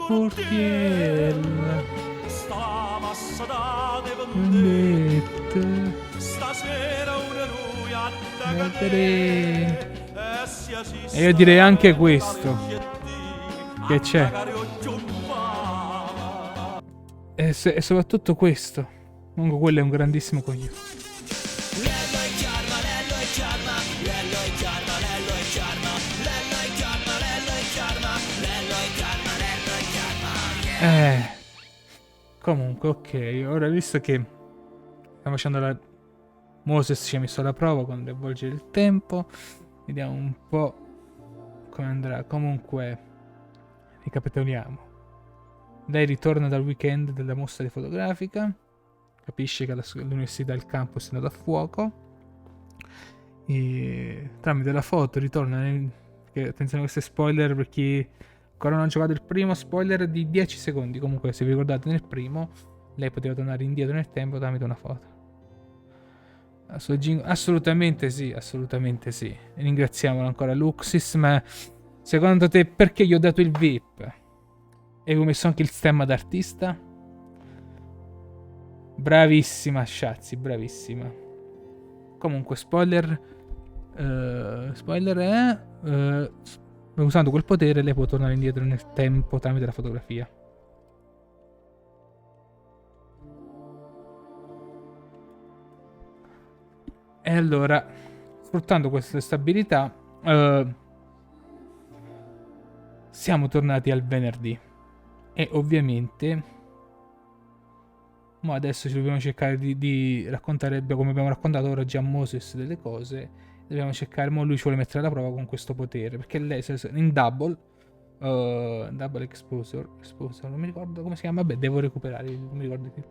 A: Cortiella. E io direi anche questo. Che c'è? E soprattutto questo. Comunque quello è un grandissimo coglione. Comunque, ok. Ora, visto che stiamo facendo la... Moses ci ha messo alla prova con l'avvolgere il tempo. Vediamo un po' come andrà. Comunque, ricapitoliamo. Lei ritorna dal weekend della mostra di fotografica. Capisce che all'università il campus è andato a fuoco. E tramite la foto ritorna attenzione a queste spoiler per chi ancora non ha giocato il primo. Spoiler di 10 secondi. Comunque, se vi ricordate, nel primo lei poteva tornare indietro nel tempo tramite una foto. Assolutamente sì, assolutamente sì. Ringraziamolo ancora Luxis. Ma secondo te perché gli ho dato il VIP? E ho messo anche il stemma d'artista? Bravissima Shazzy, bravissima. Comunque spoiler è usando quel potere lei può tornare indietro nel tempo tramite la fotografia. E allora, sfruttando questa stabilità, siamo tornati al venerdì. E ovviamente, ma adesso ci dobbiamo cercare di raccontare, come abbiamo raccontato ora già a Moses delle cose. Dobbiamo cercare, mo lui ci vuole mettere alla prova con questo potere. Perché lei in double exposure, non mi ricordo come si chiama. Vabbè, devo recuperare, non mi ricordo più.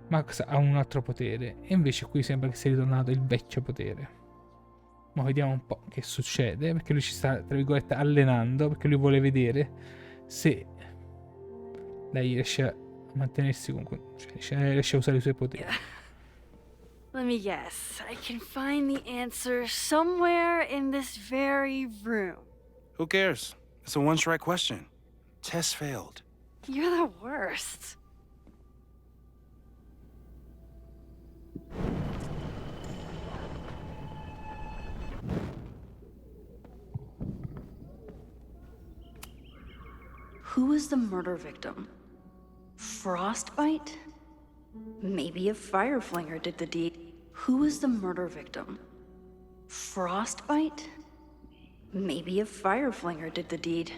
A: Max ha un altro potere e invece qui sembra che sia ritornato il vecchio potere. Ma vediamo un po' che succede, perché lui ci sta, tra virgolette, allenando, perché lui vuole vedere se lei riesce a mantenersi comunque, cioè riesce a usare i suoi poteri.
B: Let me guess. I can find the answer somewhere in this very room.
K: Who cares? It's a one-strike question. Test failed.
B: You're the worst. Who was the murder victim? Frostbite? Maybe a fire flinger did the deed. Who was the murder victim? Frostbite? Maybe a fire flinger did the deed.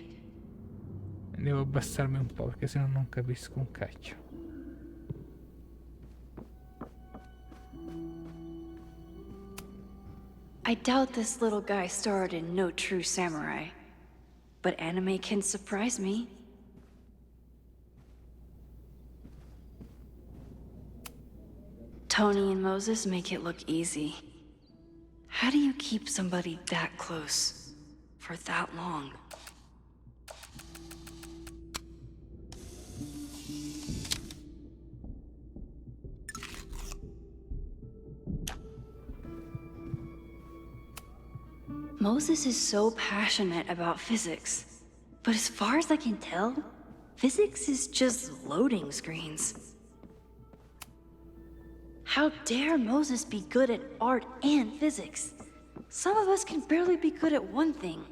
A: Devo abbassarmi un po' perché sennò non capisco un cacchio.
B: I doubt this little guy starred in No True Samurai, but anime can surprise me. Tony and Moses make it look easy. How do you keep somebody that close for that long? Moses is so passionate about physics, but as far as I can tell, physics is just loading screens. How dare Moses be good at art and physics? Some of us can barely be good at one thing.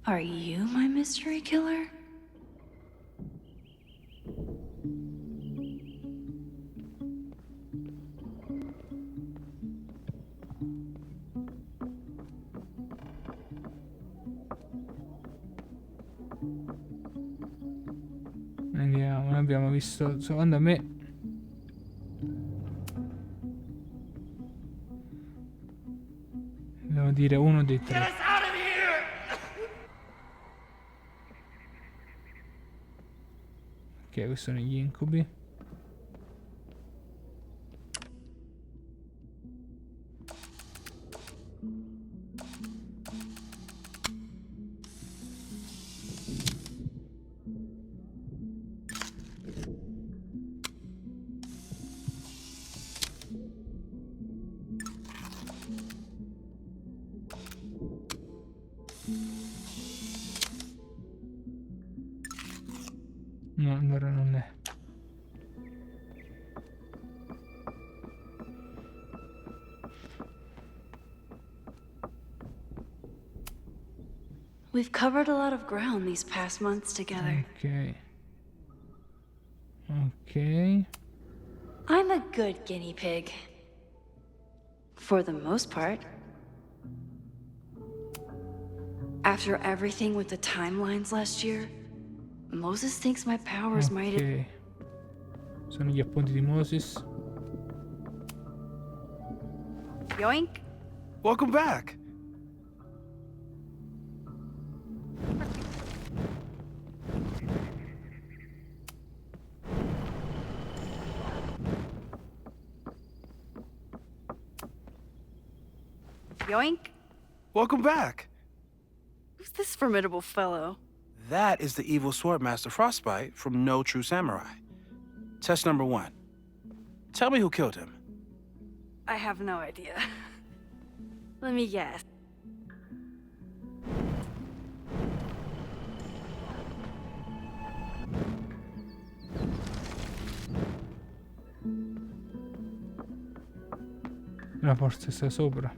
B: Are you my mystery killer?
A: Vediamo, noi abbiamo visto, secondo me, devo dire uno dei tre. Ok, questi sono gli incubi. No, allora non è.
B: We've covered a lot of ground these past months together.
A: Ok. Ok.
B: I'm a good guinea pig. For the most part. After everything with the timelines last year, Moses thinks my powers might have...
A: Ok. Sono gli appunti di Moses.
B: Yoink!
K: Welcome back.
B: Yoink!
K: Welcome back.
B: Who's this formidable fellow?
K: That is the evil sword master Frostbite from No True Samurai. Test number 1. Tell me who killed him.
B: I have no idea. Let me guess.
A: La forza sta sopra.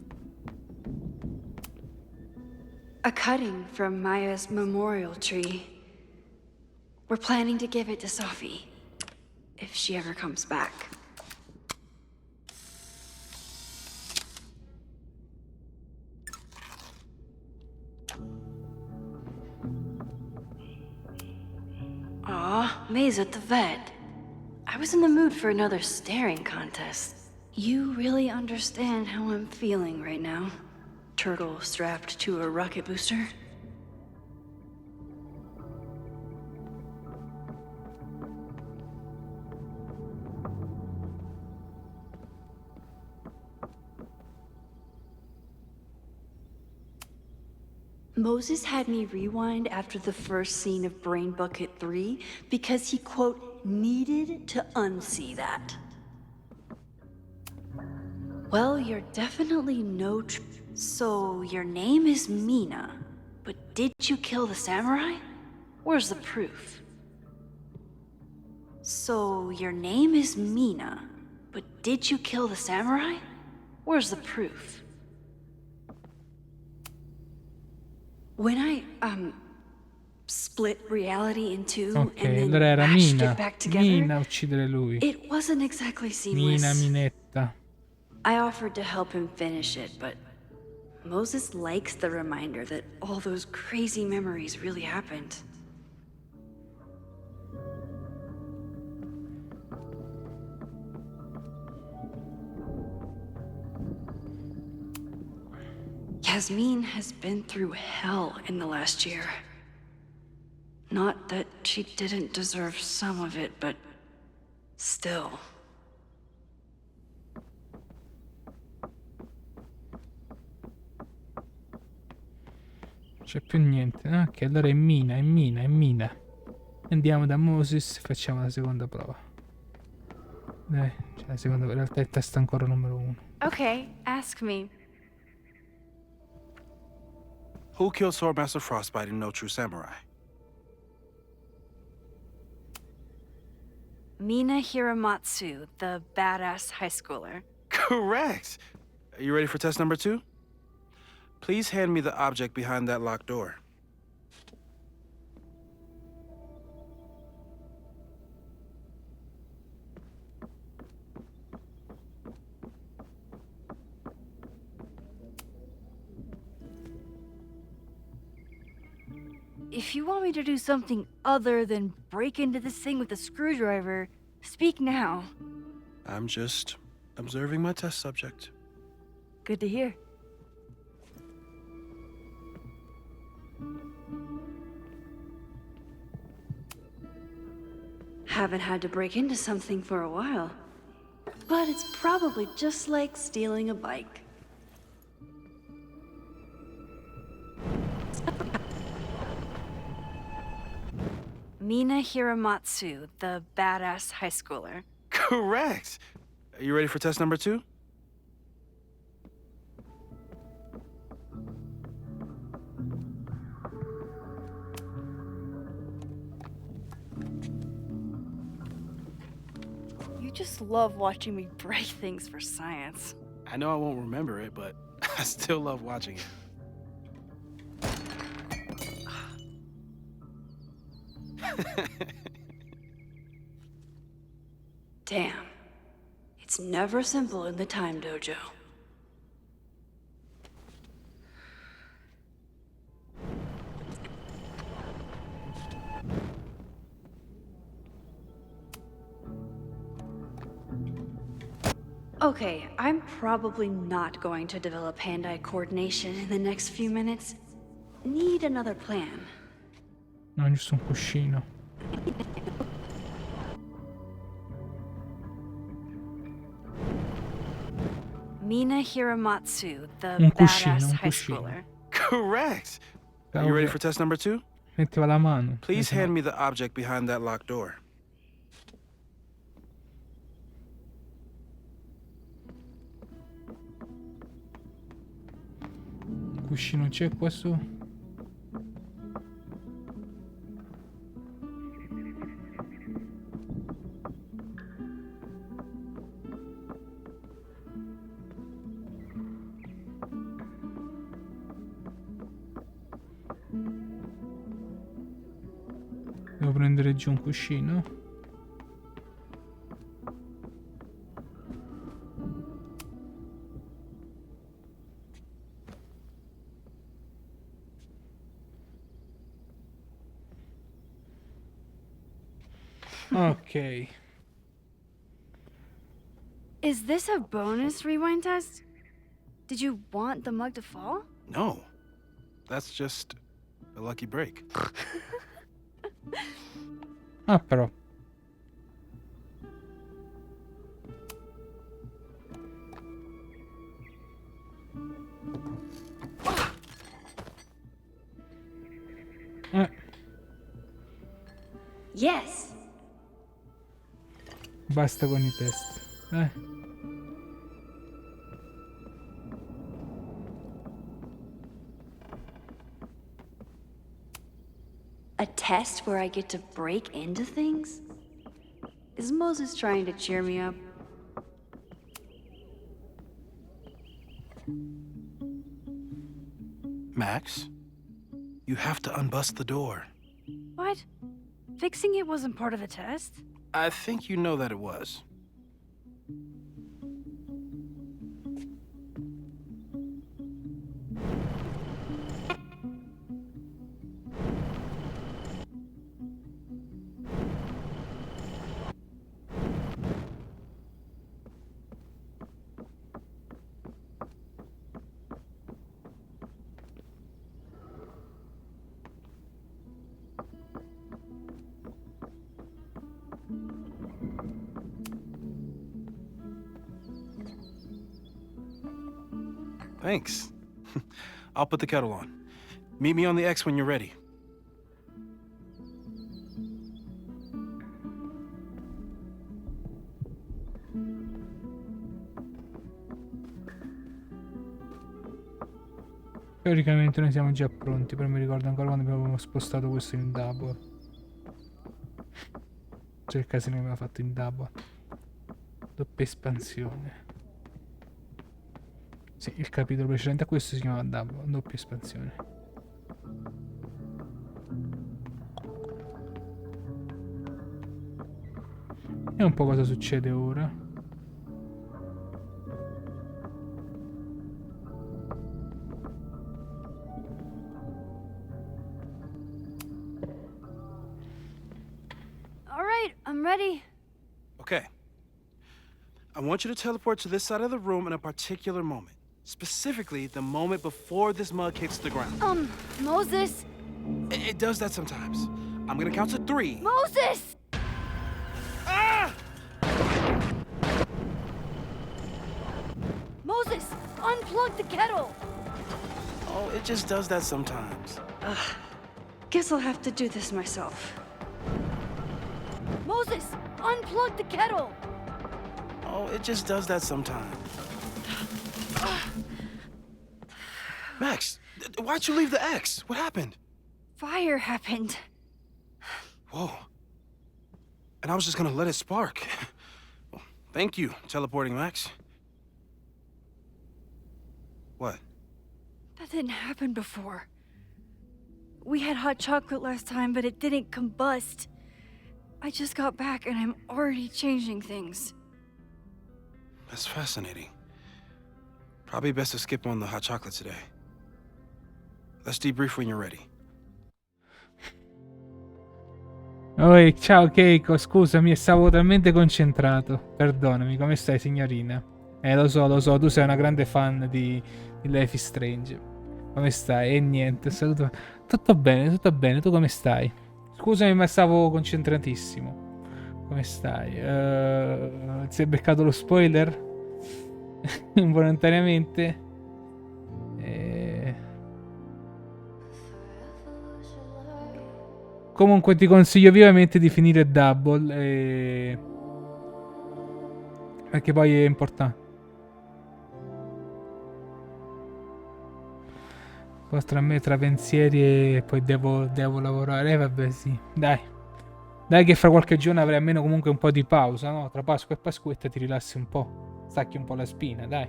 B: A cutting from Maya's memorial tree. We're planning to give it to Sophie, if she ever comes back. Aw, May's at the vet. I was in the mood for another staring contest. You really understand how I'm feeling right now. Turtle strapped to a rocket booster. Moses had me rewind after the first scene of Brain Bucket 3 because he, quote, needed to unsee that. Well, you're definitely So, your name is Mina, but did you kill the samurai? Where's the proof? So, your name is Mina, but did you kill the samurai? Where's the proof? When I, split reality in two
A: Ok,
B: and then
A: allora era
B: patched
A: Mina.
B: it back together,
A: Mina a uccidere lui.
B: it wasn't exactly seamless.
A: Minetta.
B: I offered to help him finish it, but Moses likes the reminder that all those crazy memories really happened. Yasmin has been through hell in the last year. Not that she didn't deserve some of it, but still.
A: C'è più niente. Ok, allora è Mina. Andiamo da Moses e facciamo la seconda prova. Dai, cioè la seconda, in realtà è il test ancora numero 1.
B: Okay, ask me.
K: Who killed Swordmaster Frostbite in No True Samurai?
B: Mina Hiramatsu, the badass high schooler.
K: Correct! Are you ready for test number 2? Please hand me the object behind that locked door.
B: If you want me to do something other than break into this thing with a screwdriver, speak now.
K: I'm just observing my test subject.
B: Good to hear. Haven't had to break into something for a while. But it's probably just like stealing a bike. Mina Hiramatsu, the badass high schooler.
K: Correct! Are you ready for test number 2?
B: just love watching me break things for science.
K: I know I won't remember it, but I still love watching it.
B: Damn. It's never simple in the time dojo. Okay, I'm probably not going to develop hand-eye coordination in the next few minutes. Need another plan.
A: No, giusto un cuscino.
B: Mina Hiramatsu, the
A: Un cuscino,
B: badass
A: un
B: high
A: cuscino.
B: schooler.
K: Correct. Are you ready for test number 2?
A: Metteva la mano.
K: Please hand me the object behind that locked door.
A: Cuscino c'è qua su? Devo prendere giù un cuscino. Ok.
B: Is this a bonus rewind test? Did you want the mug to fall?
K: No. That's just a lucky break.
A: Ah, però.
B: Yes.
A: Basta con i test.
B: A test where I get to break into things? Is Moses trying to cheer me up?
K: Max, you have to unbust the door.
B: What? Fixing it wasn't part of the test?
K: I think you know that it was. Thanks. I'll put the kettle on. Meet me on the X when you're ready.
A: Teoricamente noi siamo già pronti, però mi ricordo ancora quando abbiamo spostato questo in double. Cioè il casino che aveva fatto in double. Doppia espansione. Sì, il capitolo precedente a questo si chiamava double, doppia espansione. E un po' cosa succede ora.
B: I'm ready.
K: Okay. I want you to teleport to this side of the room in a particular moment. Specifically, the moment before this mug hits the ground.
B: Moses!
K: It does that sometimes. I'm gonna count to 3.
B: Moses!
K: Ah!
B: Moses! Unplug the kettle!
K: Oh, it just does that sometimes.
B: Guess I'll have to do this myself. Moses! Unplug the kettle!
K: Oh, it just does that sometimes. Max, why'd you leave the X? What happened?
B: Fire happened.
K: Whoa. And I was just gonna let it spark. Thank you, teleporting Max. What?
B: That didn't happen before. We had hot chocolate last time, but it didn't combust. I just got back and I'm already changing things.
K: That's fascinating. Probably best to skip on the hot chocolate today. Let's debrief when you're ready.
A: Oi, ciao Keiko, scusami, stavo talmente concentrato. Perdonami, come stai, signorina? Lo so, tu sei una grande fan di Life is Strange. Come stai? E niente, saluto. Tutto bene, tu come stai? Scusami, ma stavo concentratissimo. Come stai? Ti sei beccato lo spoiler? Involontariamente? Comunque ti consiglio vivamente di finire Double. Perché poi è importante. Poi tra me, tra pensieri e poi devo lavorare. Vabbè, sì. Dai che fra qualche giorno avrai almeno comunque un po' di pausa, no? Tra Pasqua e Pasquetta ti rilassi un po'. Stacchi un po' la spina, dai.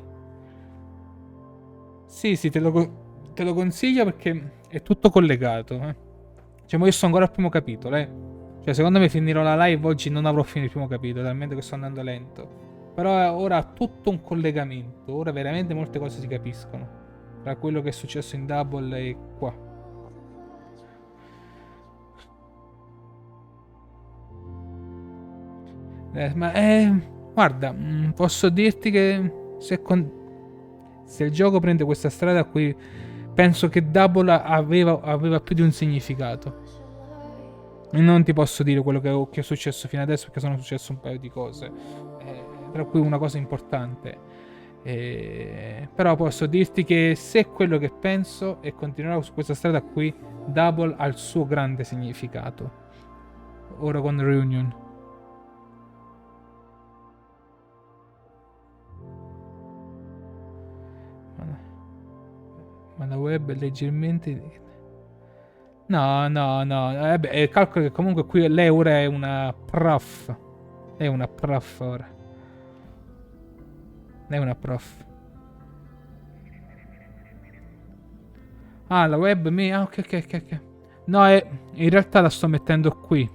A: Sì, te lo consiglio perché è tutto collegato, Cioè, ma io sto ancora al primo capitolo, Cioè, secondo me finirò la live oggi, non avrò finito il primo capitolo, talmente che sto andando lento. Però ora ha tutto un collegamento. Ora veramente molte cose si capiscono. Tra quello che è successo in Double e qua. Guarda, posso dirti che se il gioco prende questa strada qui, penso che Double aveva più di un significato. Non ti posso dire quello che è successo fino adesso perché sono successe un paio di cose, tra cui una cosa importante. Però posso dirti che se è quello che penso e continuerò su questa strada qui, Double ha il suo grande significato. Ora con Reunion. Ma la web è leggermente... No. Calcolo che comunque qui lei ora è una prof. È una prof ora. È una prof. Ah, la web ok. No, in realtà la sto mettendo qui.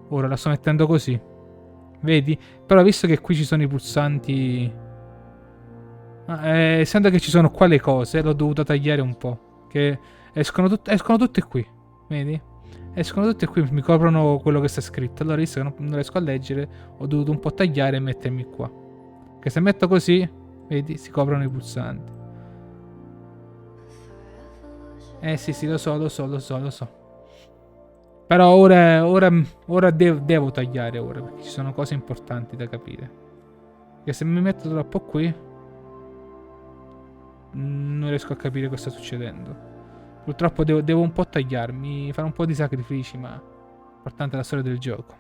A: Ora la sto mettendo così. Vedi? Però visto che qui ci sono i pulsanti... essendo che ci sono qua le cose, l'ho dovuto tagliare un po'. Che escono tutte qui. Vedi? Escono tutte qui, mi coprono quello che sta scritto. Allora, visto che non riesco a leggere, ho dovuto un po' tagliare e mettermi qua. Che se metto così, vedi, si coprono i pulsanti. Sì, lo so. Però ora devo tagliare ora, perché ci sono cose importanti da capire. Che se mi metto troppo qui, non riesco a capire cosa sta succedendo. Purtroppo devo un po' tagliarmi, fare un po' di sacrifici, ma importante è la storia del gioco.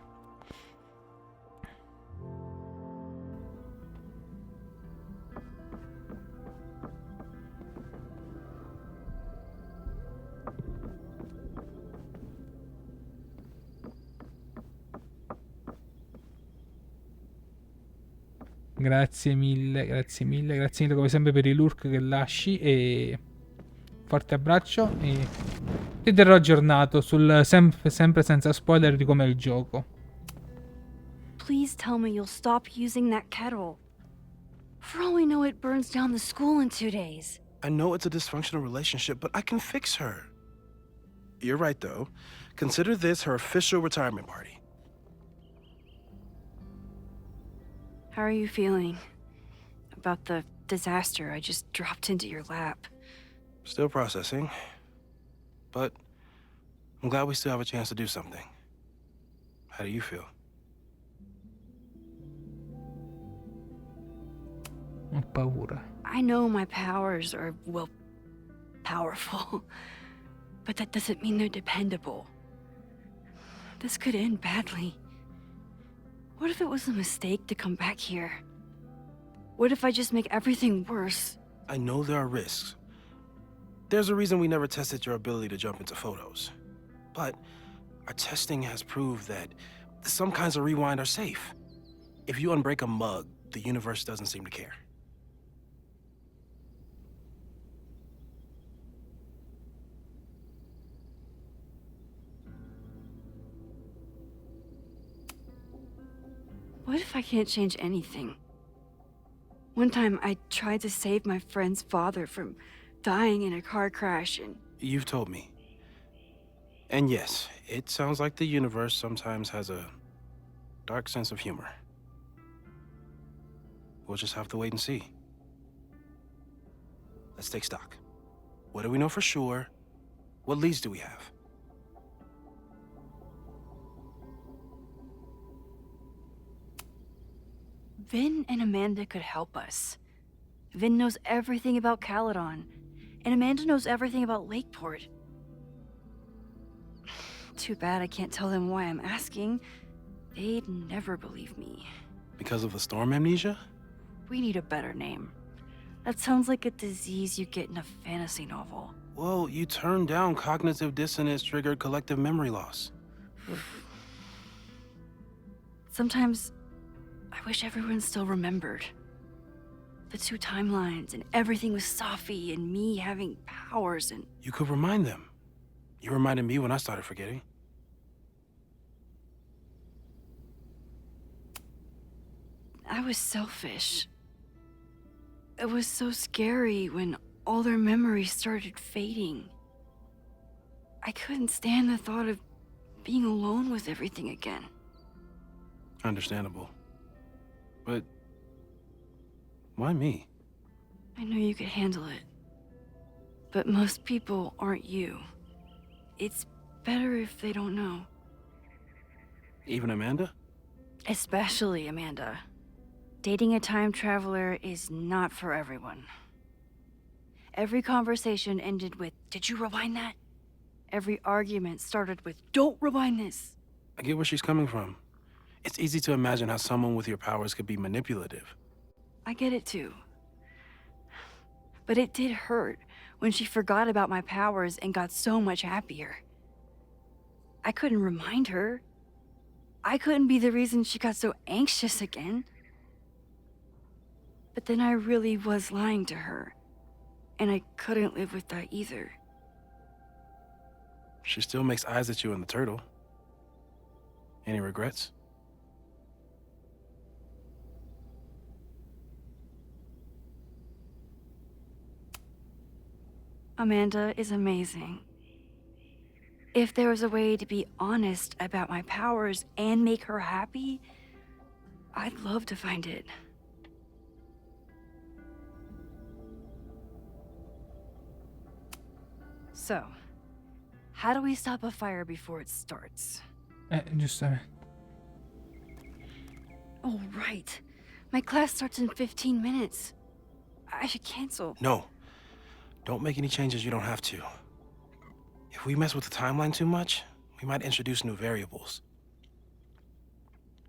A: Grazie mille come sempre per i lurk che lasci e forte abbraccio e ti terrò aggiornato sul sempre senza spoiler di com'è il gioco.
B: Please tell me you'll stop using that kettle. For all we know, it burns down the school in 2 days.
K: I know it's a dysfunctional relationship, but I can fix her. You're right, though. Consider this her official retirement party.
B: How are you feeling about the disaster I just dropped into your lap?
K: Still processing. But I'm glad we still have a chance to do something. How do you feel?
A: Ho paura.
B: I know my powers are, well, powerful. But that doesn't mean they're dependable. This could end badly. What if it was a mistake to come back here? What if I just make everything worse?
K: I know there are risks. There's a reason we never tested your ability to jump into photos. But our testing has proved that some kinds of rewind are safe. If you unbreak a mug, the universe doesn't seem to care.
B: What if I can't change anything? One time I tried to save my friend's father from dying in a car crash and...
K: You've told me. And yes, it sounds like the universe sometimes has a dark sense of humor. We'll just have to wait and see. Let's take stock. What do we know for sure? What leads do we have?
B: Vin and Amanda could help us. Vin knows everything about Caledon, and Amanda knows everything about Lakeport. Too bad I can't tell them why I'm asking. They'd never believe me.
K: Because of the storm amnesia?
B: We need a better name. That sounds like a disease you get in a fantasy novel.
K: Well, you turned down cognitive dissonance triggered collective memory loss.
B: Sometimes I wish everyone still remembered. The two timelines and everything with Safi and me having powers and...
K: You could remind them. You reminded me when I started forgetting.
B: I was selfish. It was so scary when all their memories started fading. I couldn't stand the thought of being alone with everything again.
K: Understandable. But why me?
B: I know you could handle it. But most people aren't you. It's better if they don't know.
K: Even Amanda?
B: Especially Amanda. Dating a time traveler is not for everyone. Every conversation ended with, "Did you rewind that?" Every argument started with, "Don't rewind this."
K: I get where she's coming from. It's easy to imagine how someone with your powers could be manipulative.
B: I get it too. But it did hurt when she forgot about my powers and got so much happier. I couldn't remind her. I couldn't be the reason she got so anxious again. But then I really was lying to her, and I couldn't live with that either.
K: She still makes eyes at you and the turtle. Any regrets?
B: Amanda is amazing. If there was a way to be honest about my powers and make her happy, I'd love to find it. So, how do we stop a fire before it starts?
A: Giustamente.
B: Oh, right. My class starts in 15 minutes. I should cancel.
K: No. Don't make any changes you don't have to. If we mess with the timeline too much, we might introduce new variables.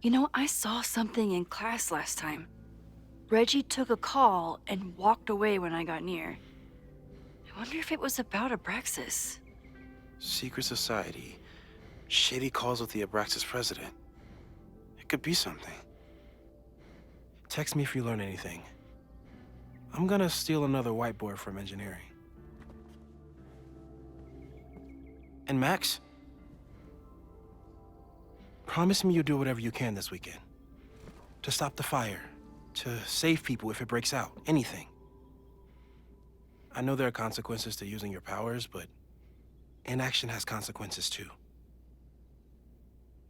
B: You know, I saw something in class last time. Reggie took a call and walked away when I got near. I wonder if it was about Abraxas.
K: Secret society. Shady calls with the Abraxas president. It could be something. Text me if you learn anything. I'm gonna steal another whiteboard from engineering. And Max? Promise me you'll do whatever you can this weekend. To stop the fire. To save people if it breaks out. Anything. I know there are consequences to using your powers, but inaction has consequences too.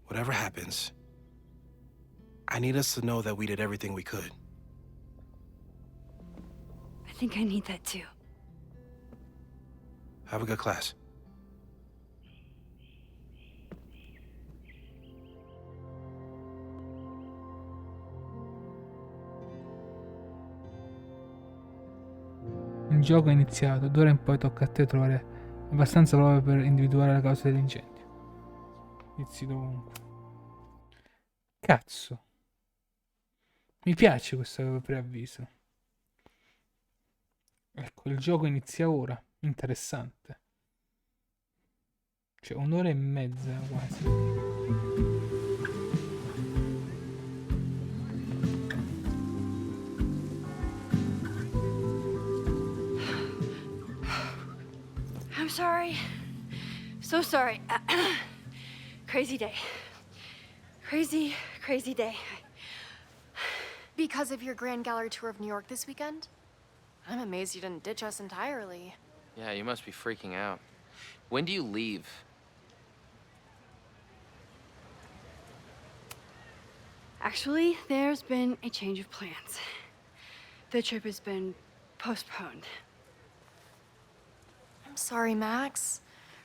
K: Whatever happens, I need us to know that we did everything we could.
B: I think I need that too.
K: Have a good class.
A: Il gioco è iniziato, d'ora in poi tocca a te trovare abbastanza prove per individuare la causa dell'incendio. Inizi dovunque. Cazzo. Mi piace questo preavviso. Ecco, il gioco inizia ora. Interessante. Cioè, un'ora e mezza quasi.
B: sorry. So sorry. Crazy day. Crazy, crazy day.
L: Because of your Grand Gallery tour of New York this weekend? I'm amazed you didn't ditch us entirely.
M: Yeah, you must be freaking out. When do you leave?
B: Actually, there's been a change of plans. The trip has been postponed.
L: I'm sorry, Max.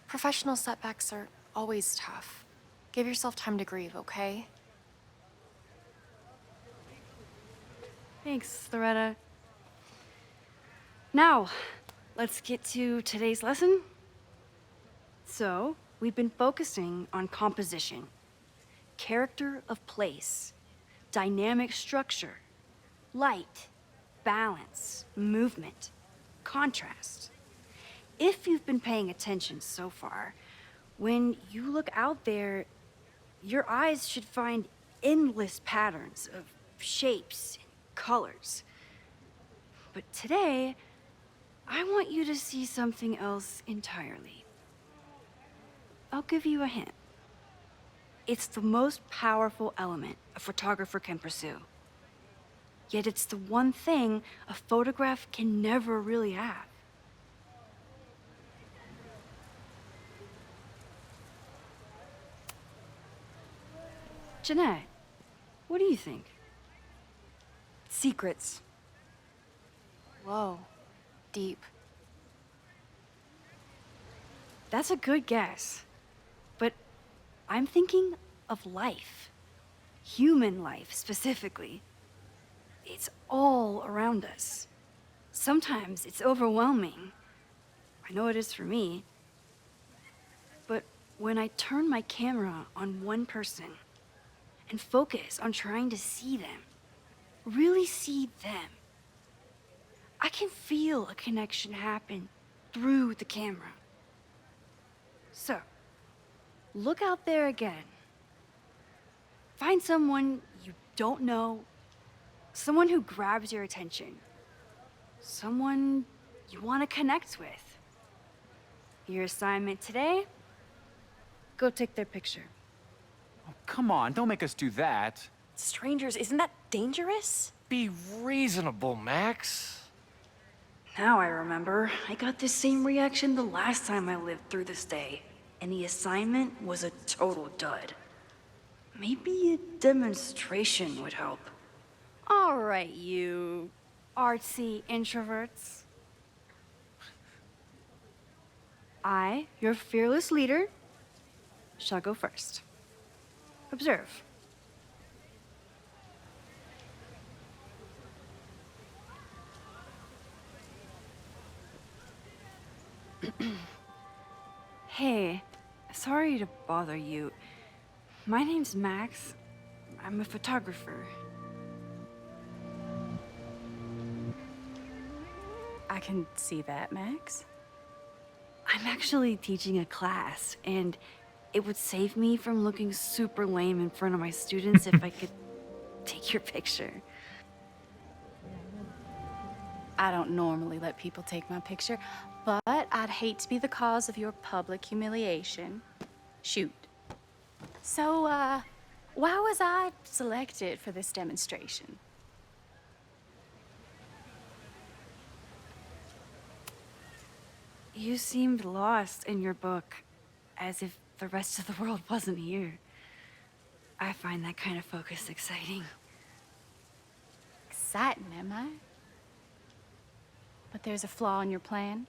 L: Professional setbacks are always tough. Give yourself time to grieve, okay?
B: Thanks, Loretta. Now, let's get to today's lesson. So, we've been focusing on composition, character of place, dynamic structure, light, balance, movement, contrast. If you've been paying attention so far, when you look out there, your eyes should find endless patterns of shapes and colors. But today, I want you to see something else entirely. I'll give you a hint. It's the most powerful element a photographer can pursue. Yet it's the one thing a photograph can never really have. Jeanette, what do you think? Secrets.
L: Whoa. Deep.
B: That's a good guess. But I'm thinking of life. Human life, specifically. It's all around us. Sometimes it's overwhelming. I know it is for me. But when I turn my camera on one person and focus on trying to see them, really see them, I can feel a connection happen through the camera. So, look out there again. Find someone you don't know, someone who grabs your attention, someone you want to connect with. Your assignment today? Go take their picture.
N: Oh, come on, don't make us do that.
L: Strangers, isn't that dangerous?
N: Be reasonable, Max.
B: Now I remember. I got the same reaction the last time I lived through this day, and the assignment was a total dud. Maybe a demonstration would help. All right, you artsy introverts. I, your fearless leader, shall go first. Observe. Hey, sorry to bother you. My name's Max. I'm a photographer.
O: I can see that, Max.
B: I'm actually teaching a class, and it would save me from looking super lame in front of my students if I could take your picture.
O: I don't normally let people take my picture, but I'd hate to be the cause of your public humiliation. Shoot. So, why was I selected for this demonstration?
B: You seemed lost in your book, as if the rest of the world wasn't here. I find that kind of focus exciting.
O: Exciting, am I? But there's a flaw in your plan.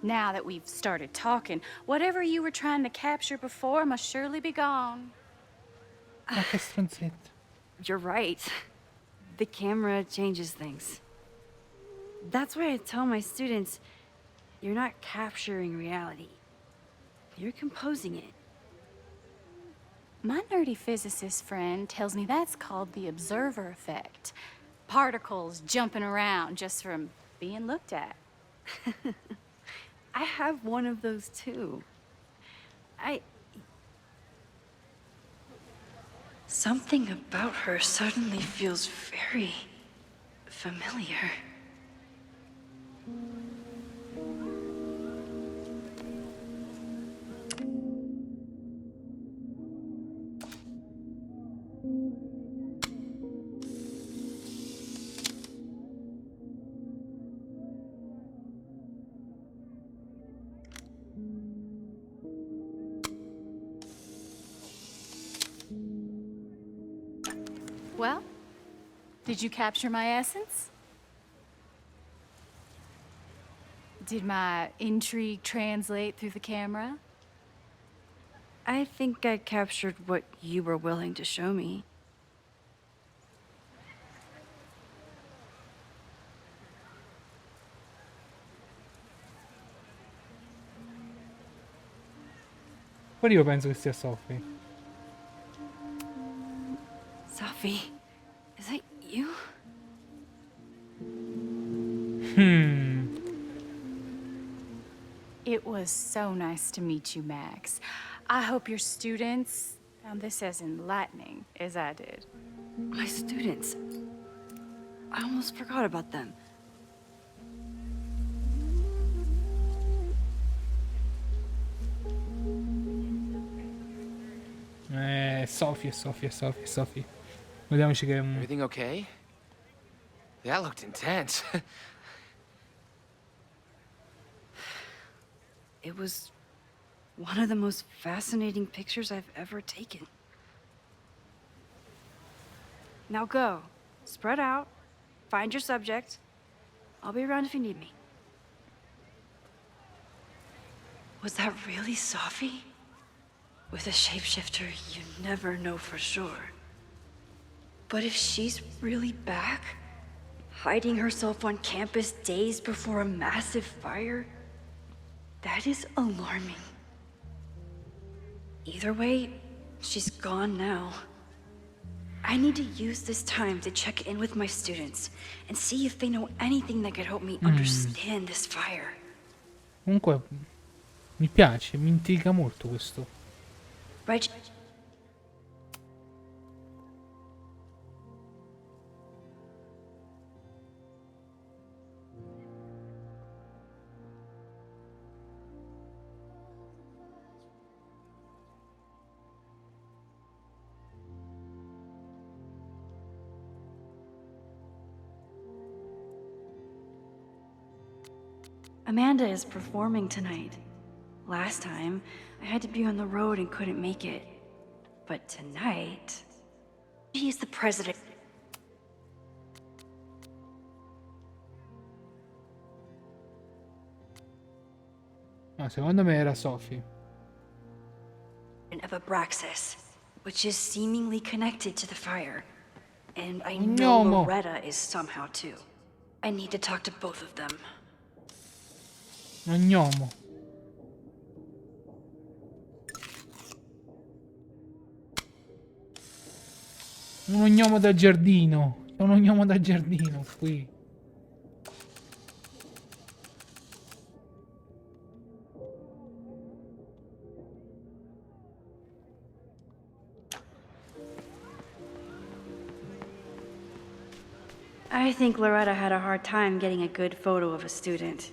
O: Now that we've started talking, whatever you were trying to capture before must surely be gone.
B: You're right. The camera changes things. That's why I tell my students, you're not capturing reality. You're composing it.
O: My nerdy physicist friend tells me that's called the observer effect. Particles jumping around just from being looked at.
B: I have one of those too. Something about her suddenly feels very familiar.
O: Well, did you capture my essence? Did my intrigue translate through the camera?
B: I think I captured what you were willing to show me.
A: Poi io penso che sia Sophie.
B: Sophie, is that you?
O: It was so nice to meet you, Max. I hope your students found this as enlightening as I did.
B: My students. I almost forgot about them.
A: Sophie. Vediamoci che...
M: Everything okay? That looked intense.
B: It was one of the most fascinating pictures I've ever taken. Now go. Spread out. Find your subject. I'll be around if you need me. Was that really Sophie? With a shapeshifter, you never know for sure. But if she's really back, hiding herself on campus days before a massive fire, that is alarming. Either way, she's gone now. I need to use this time to check in with my students and see if they know anything that could help me understand this fire.
A: Comunque, mi piace, mi intriga molto questo.
B: Right? Amanda is performing tonight. Last time, I had to be on the road and couldn't make it. But tonight, she is the president.
A: No, secondo me era Sophie.
B: Of Abraxas, which is seemingly connected to the fire. And I know Loretta is somehow too. I need to talk to both of them.
A: Un gnomo. Uno gnomo da giardino. C'è uno gnomo da giardino qui.
B: I think Loretta had a hard time getting a good photo of a student.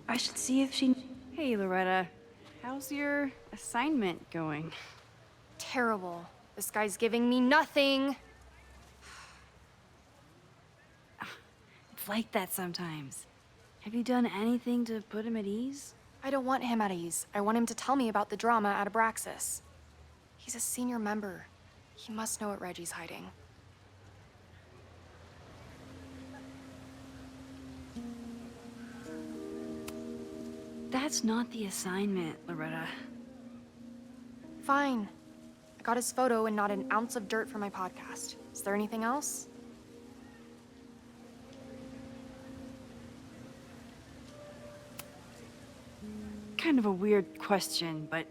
B: I should see if she...
P: Hey, Loretta. How's your assignment going?
L: Terrible. This guy's giving me nothing.
B: It's like that sometimes. Have you done anything to put him at ease?
L: I don't want him at ease. I want him to tell me about the drama at Abraxas. He's a senior member. He must know what Reggie's hiding.
B: That's not the assignment, Loretta.
L: Fine. I got his photo and not an ounce of dirt for my podcast. Is there anything else?
B: Kind of a weird question, but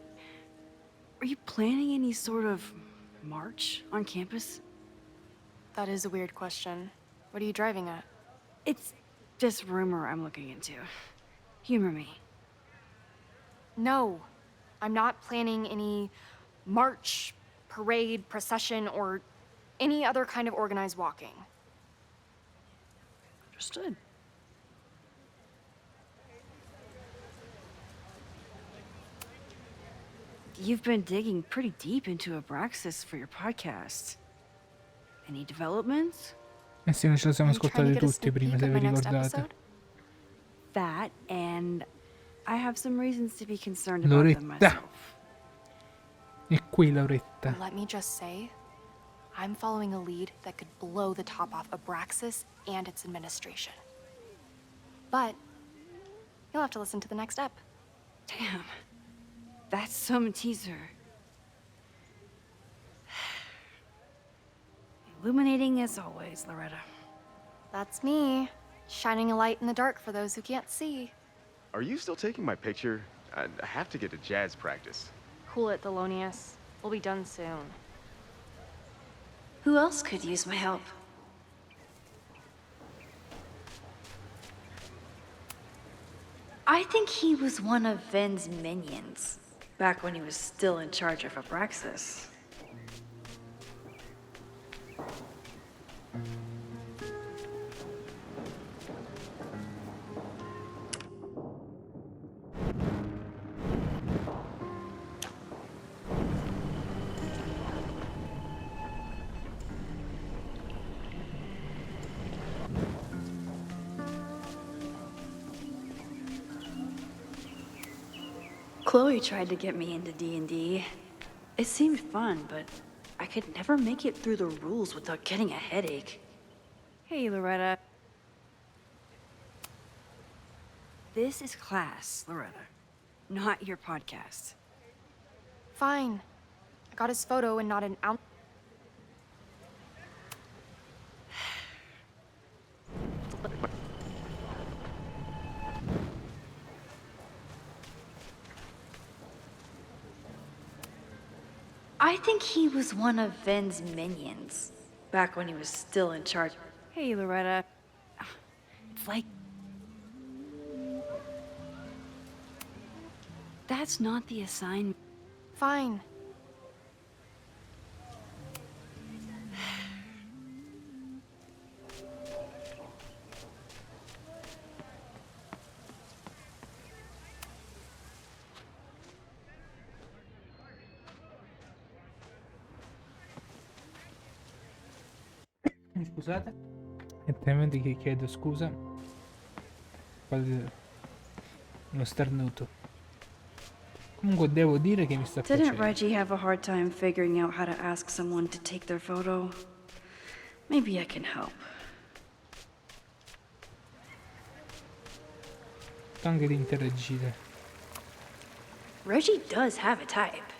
B: are you planning any sort of march on campus?
L: That is a weird question. What are you driving at?
B: It's just rumor I'm looking into. Humor me.
L: No, I'm not planning any march, parade, procession, or any other kind of organized walking.
B: Understood. You've been digging pretty deep into Abraxas for your podcast.
P: Any developments?
A: Eh sì, non ce la siamo
L: Are you trying
A: ascoltati
L: to get a
A: tutti
L: sneak
A: prima,
L: peek
A: se
L: of
A: vi
L: my next
A: ricordate.
L: episode?
P: That, and I have some reasons to be concerned about them
A: Loretta.
P: myself.
A: E qui Loretta.
L: Let me just say, I'm following a lead that could blow the top off Abraxas and its administration. But you'll have to listen to the next ep.
P: Damn. That's some teaser. Illuminating as always, Loretta.
L: That's me, shining a light in the dark for those who can't see.
Q: Are you still taking my picture? I have to get to jazz practice.
J: Cool it, Thelonious. We'll be done soon.
R: Who else could use my help? I think he was one of Ven's minions, back when he was still in charge of Abraxas. Chloe tried to get me into D&D. It seemed fun, but I could never make it through the rules without getting a headache.
P: Hey, Loretta. This is class, Loretta, not your podcast.
L: Fine. I got his photo and not an ounce.
R: I think he was one of Ven's minions, back when he was still in charge.
P: Hey, Loretta. It's like... That's not the assignment.
L: Fine.
A: Scusate. Evidentemente che chiedo scusa. Uno starnuto. Comunque devo dire che mi sta
P: Didn't
A: piacendo.
P: Reggie have a hard time figuring out how to ask someone to take their photo? Maybe I can help.
A: Anche di interagire.
R: Reggie does have a type.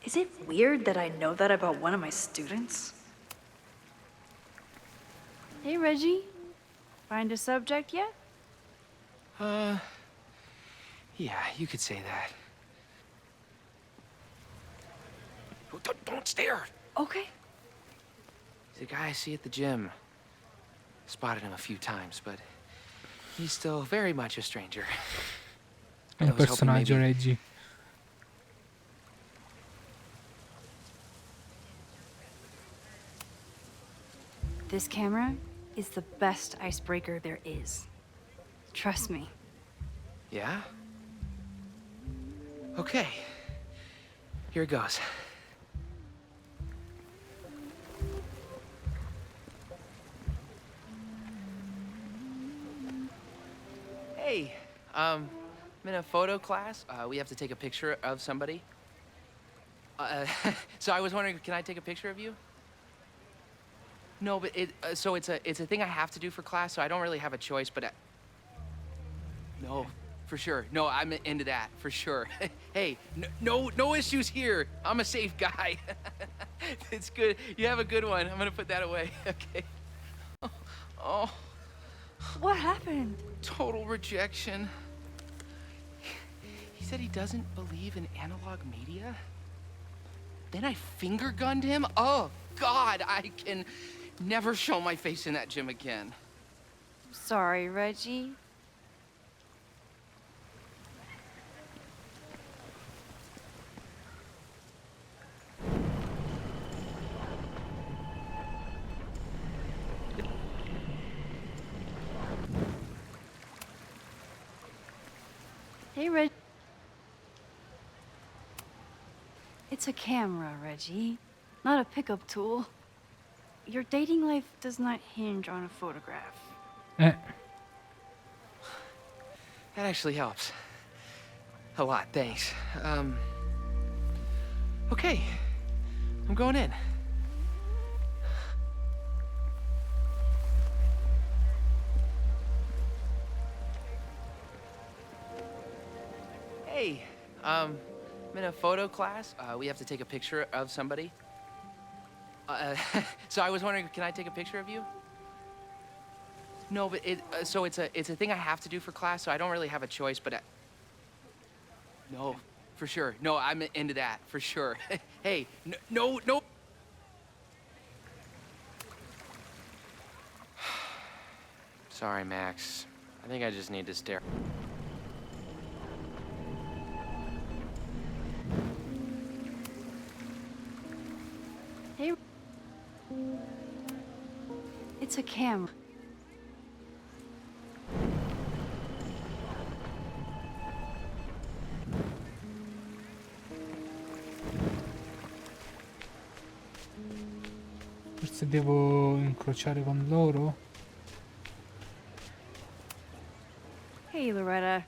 R: Is it weird that I know that about one of my students?
P: Hey, Reggie. Find a subject yet?
M: Yeah, you could say that. Don't stare!
P: Okay.
M: He's a guy I see at the gym. Spotted him a few times, but he's still very much a stranger.
A: È un personaggio, Reggie.
P: This camera is the best icebreaker there is. Trust me.
M: Yeah? Okay. Here it goes. Hey, I'm in a photo class. We have to take a picture of somebody. So I was wondering, can I take a picture of you? No, but it's a thing I have to do for class, so I don't really have a choice, but no, for sure. No, I'm into that, for sure. Hey, no issues here. I'm a safe guy. It's good. You have a good one. I'm gonna put that away. Okay. Oh.
P: What happened?
M: Total rejection. He said he doesn't believe in analog media. Then I finger gunned him? Oh, God, I can never show my face in that gym again.
P: Sorry, Reggie. Hey, Reggie. It's a camera, Reggie, not a pickup tool. your dating life does not hinge on a photograph.
M: That actually helps. A lot, thanks. Okay. I'm going in. Hey, I'm in a photo class. We have to take a picture of somebody. So I was wondering, can I take a picture of you? No, but it's a thing I have to do for class, so I don't really have a choice, but no, for sure. No, I'm into that, for sure. Hey, no. Sorry, Max. I think I just need to stare.
P: Hey. It's a camera.
A: Forse devo incrociare con loro?
P: Hey, Loretta.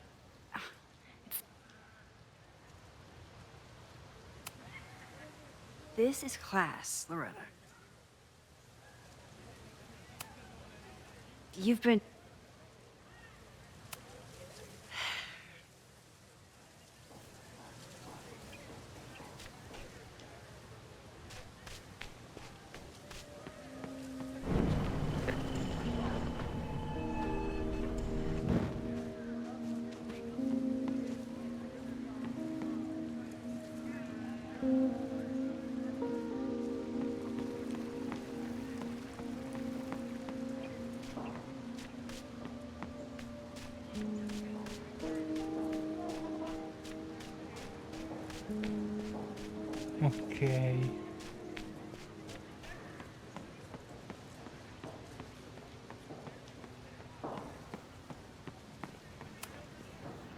P: This is class, Loretta. You've been...
A: Ok.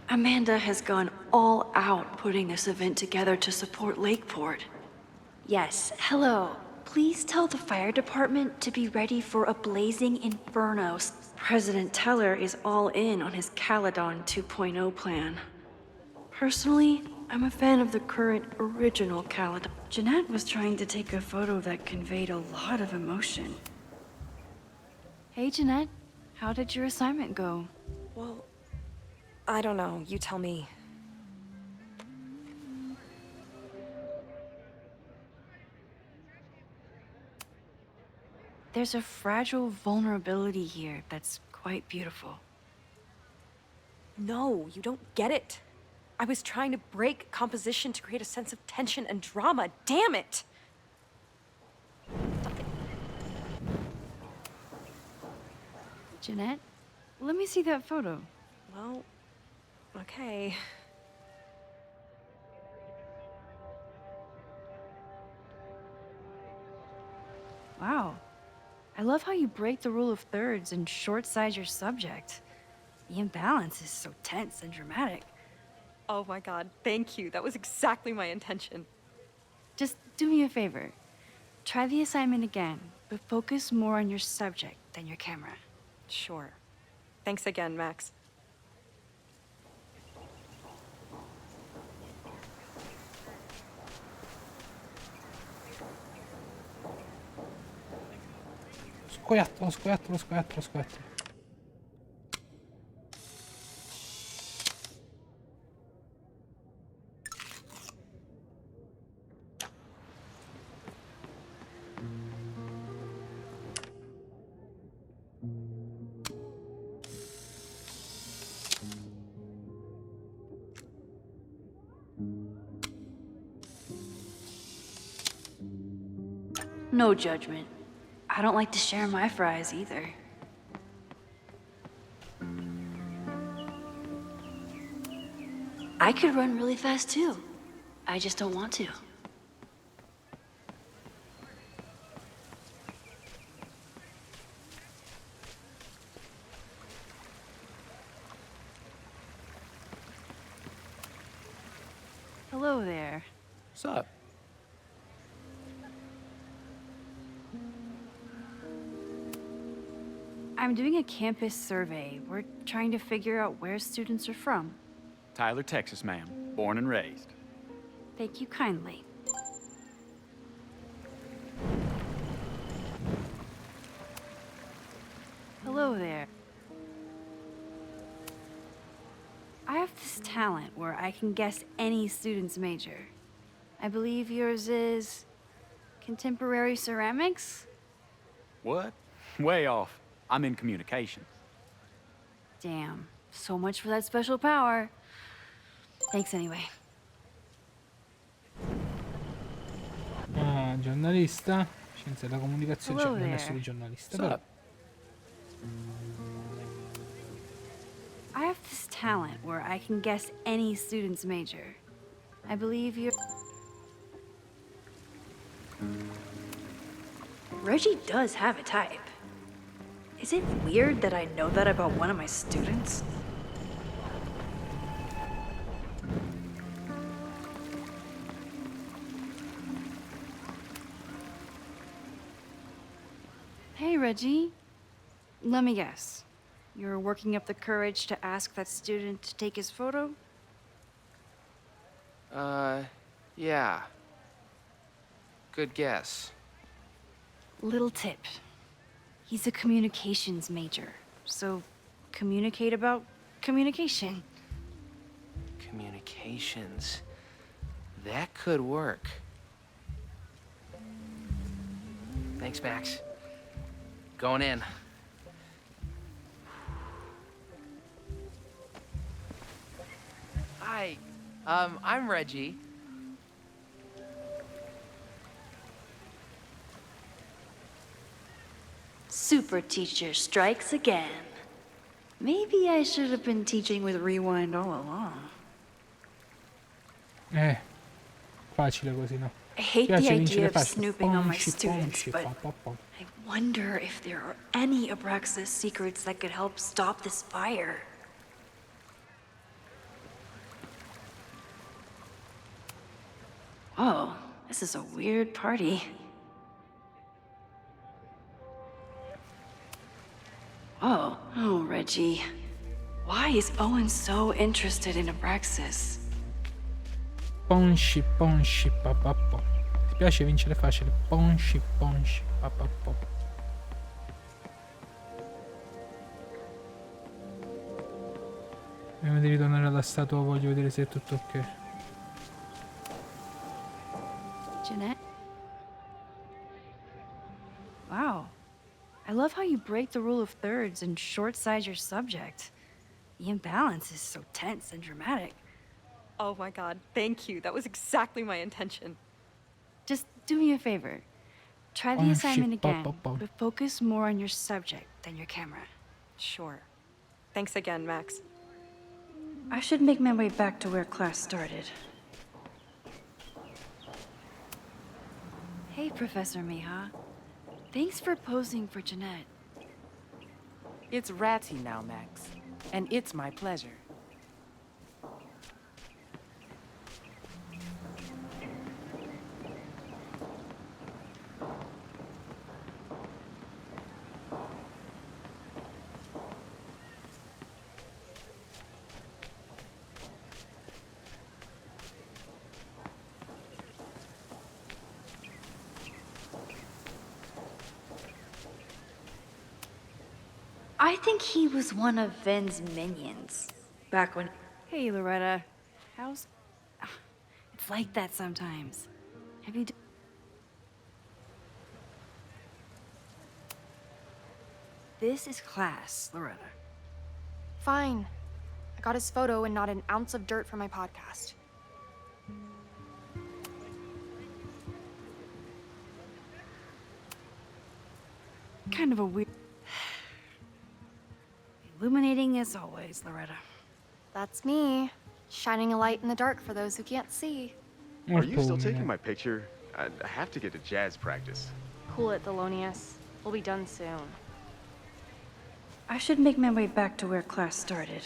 R: Amanda has gone all out putting this event together to support Lakeport. Yes, hello. Please tell the fire department to be ready for a blazing inferno. President Teller is all in on his Caledon 2.0 plan. Personally, I'm a fan of the current original Caledon. Jeanette was trying to take a photo that conveyed a lot of emotion.
O: Hey, Jeanette. How did your assignment go?
S: Well, I don't know. You tell me.
P: There's a fragile vulnerability here that's quite beautiful.
S: No, you don't get it. I was trying to break composition to create a sense of tension and drama. Damn it!
O: Jeanette, let me see that photo.
S: Well, okay.
O: Wow. I love how you break the rule of thirds and short-size your subject. The imbalance is so tense and dramatic.
S: Oh my god, thank you. That was exactly my intention.
O: Just do me a favor. Try the assignment again, but focus more on your subject than your camera.
S: Sure. Thanks again, Max.
A: Scoiattolo.
R: No judgment. I don't like to share my fries either. I could run really fast too. I just don't want to.
O: Hello there.
A: What's up?
P: I'm doing a campus survey. We're trying to figure out where students are from.
N: Tyler, Texas, ma'am. Born and raised.
P: Thank you kindly. Hello there. I have this talent where I can guess any student's major. I believe yours is contemporary ceramics?
N: What? Way off. I'm in communications.
P: Damn, so much for that special power. Thanks anyway.
A: Ah, giornalista. Scienze della comunicazione, cioè non è solo giornalista, però.
P: I have this talent where I can guess any student's major. I believe you're...
R: Reggie does have a type. Is it weird that I know that about one of my students?
P: Hey, Reggie. Let me guess. You're working up the courage to ask that student to take his photo?
M: Yeah. Good guess.
P: Little tip. He's a communications major, so communicate about communication.
M: Communications. That could work. Thanks, Max. Going in. Hi. I'm Reggie.
R: Super teacher strikes again. Maybe I should have been teaching with Rewind all along.
A: Facile così, no?
R: I hate the
A: Piace
R: idea
A: vincere
R: of
A: facile.
R: snooping on my
A: Ponci,
R: students,
A: ponci,
R: but
A: pa, pa, pa.
R: I wonder if there are any Abraxas secrets that could help stop this fire. Whoa, this is a weird party. Whoa, oh, Reggie. Why is Owen so interested in Abraxas?
A: Ponci, ponci, pa, pa, pa. Ti piace vincere facile? Ponci, ponci, pa, pa, pa. Prima di ritornare alla statua voglio vedere se è tutto ok.
P: Jeanette? Wow. I love how you break the rule of thirds and short-size your subject. The imbalance is so tense and dramatic.
S: Oh my god, thank you. That was exactly my intention.
P: Just do me a favor. Try the
A: Oh,
P: assignment
A: shit.
P: again, but focus more on your subject than your camera.
S: Sure. Thanks again, Max.
R: I should make my way back to where class started.
P: Hey, Professor Miha. Thanks for posing for Jeanette.
T: It's Ratty now, Max. And it's my pleasure.
R: I think he was one of Ven's minions. Back when...
P: Hey, Loretta. How's... It's like that sometimes. Have you... This is class, Loretta.
L: Fine. I got his photo and not an ounce of dirt for my podcast.
P: Kind of a weird... Illuminating as always, Loretta.
L: That's me, shining a light in the dark for those who can't see.
Q: Are you still taking my picture? I have to get to jazz practice.
L: Cool it, Thelonious. We'll be done soon.
R: I should make my way back to where class started.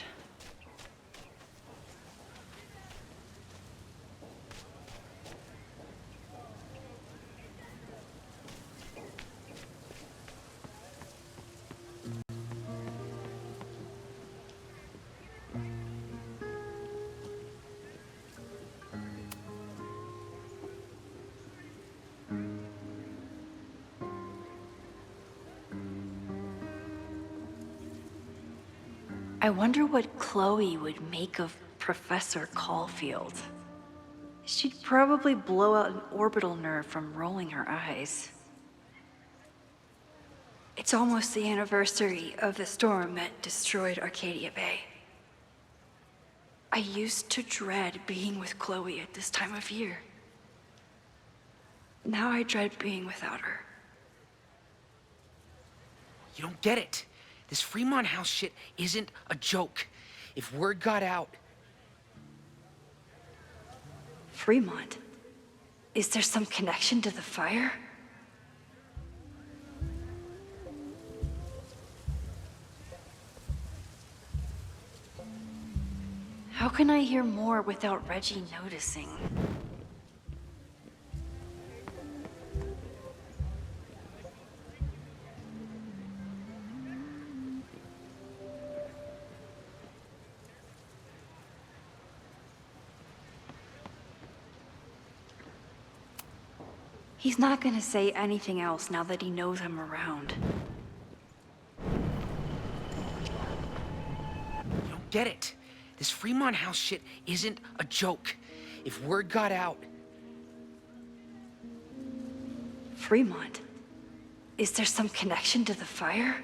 R: I wonder what Chloe would make of Professor Caulfield. She'd probably blow out an orbital nerve from rolling her eyes. It's almost the anniversary of the storm that destroyed Arcadia Bay. I used to dread being with Chloe at this time of year. Now I dread being without her.
M: You don't get it. This Fremont House shit isn't a joke. If word got out...
R: Fremont? Is there some connection to the fire? How can I hear more without Reggie noticing? He's not gonna say anything else now that he knows I'm around.
M: You don't get it. This Fremont House shit isn't a joke. If word got out...
R: Fremont? Is there some connection to the fire?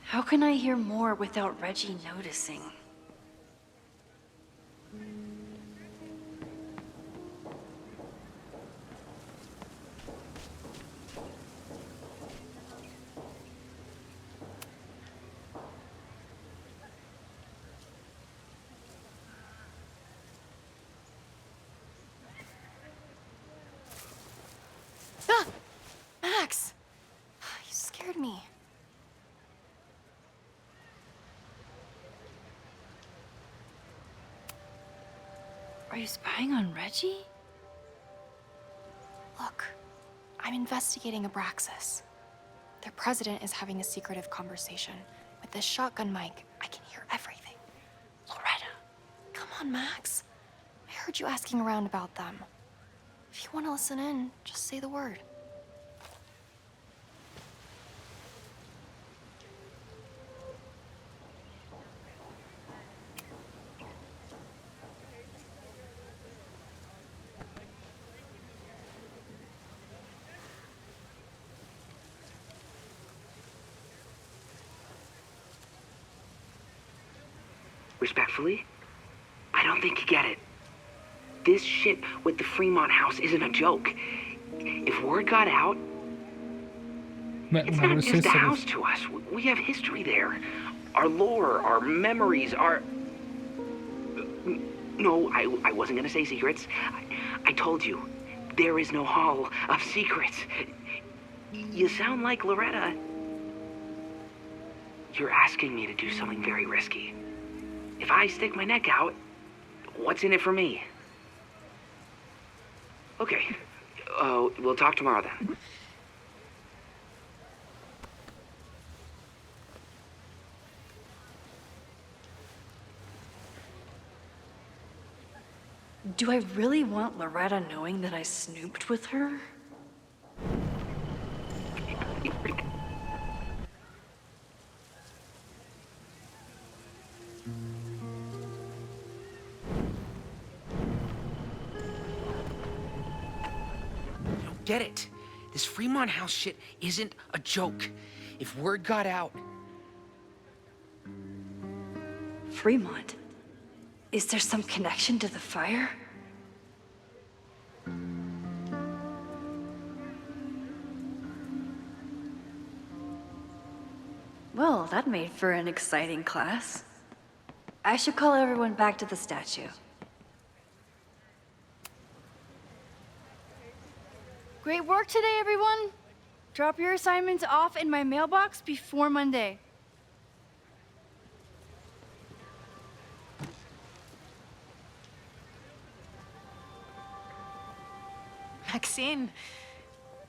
R: How can I hear more without Reggie noticing?
L: Ah! Max! You scared me.
R: Are you spying on Reggie?
L: Look, I'm investigating Abraxas. Their president is having a secretive conversation. With this shotgun mic, I can hear everything. Loretta, come on, Max. I heard you asking around about them. If you want to listen in, just say the word.
U: Respectfully, I don't think you get it. This shit with the Fremont House isn't a joke. If word got out, it's not just a house to us. We have history there. Our lore, our memories, our... No, I wasn't gonna say secrets. I told you, there is no hall of secrets. You sound like Loretta. You're asking me to do something very risky. If I stick my neck out, what's in it for me? Okay. We'll talk tomorrow then.
R: Do I really want Loretta knowing that I snooped with her?
M: Get it. This Fremont House shit isn't a joke. If word got out...
R: Fremont? Is there some connection to the fire? Well, that made for an exciting class. I should call everyone back to the statue.
P: Great work today, everyone. Drop your assignments off in my mailbox before Monday.
S: Maxine,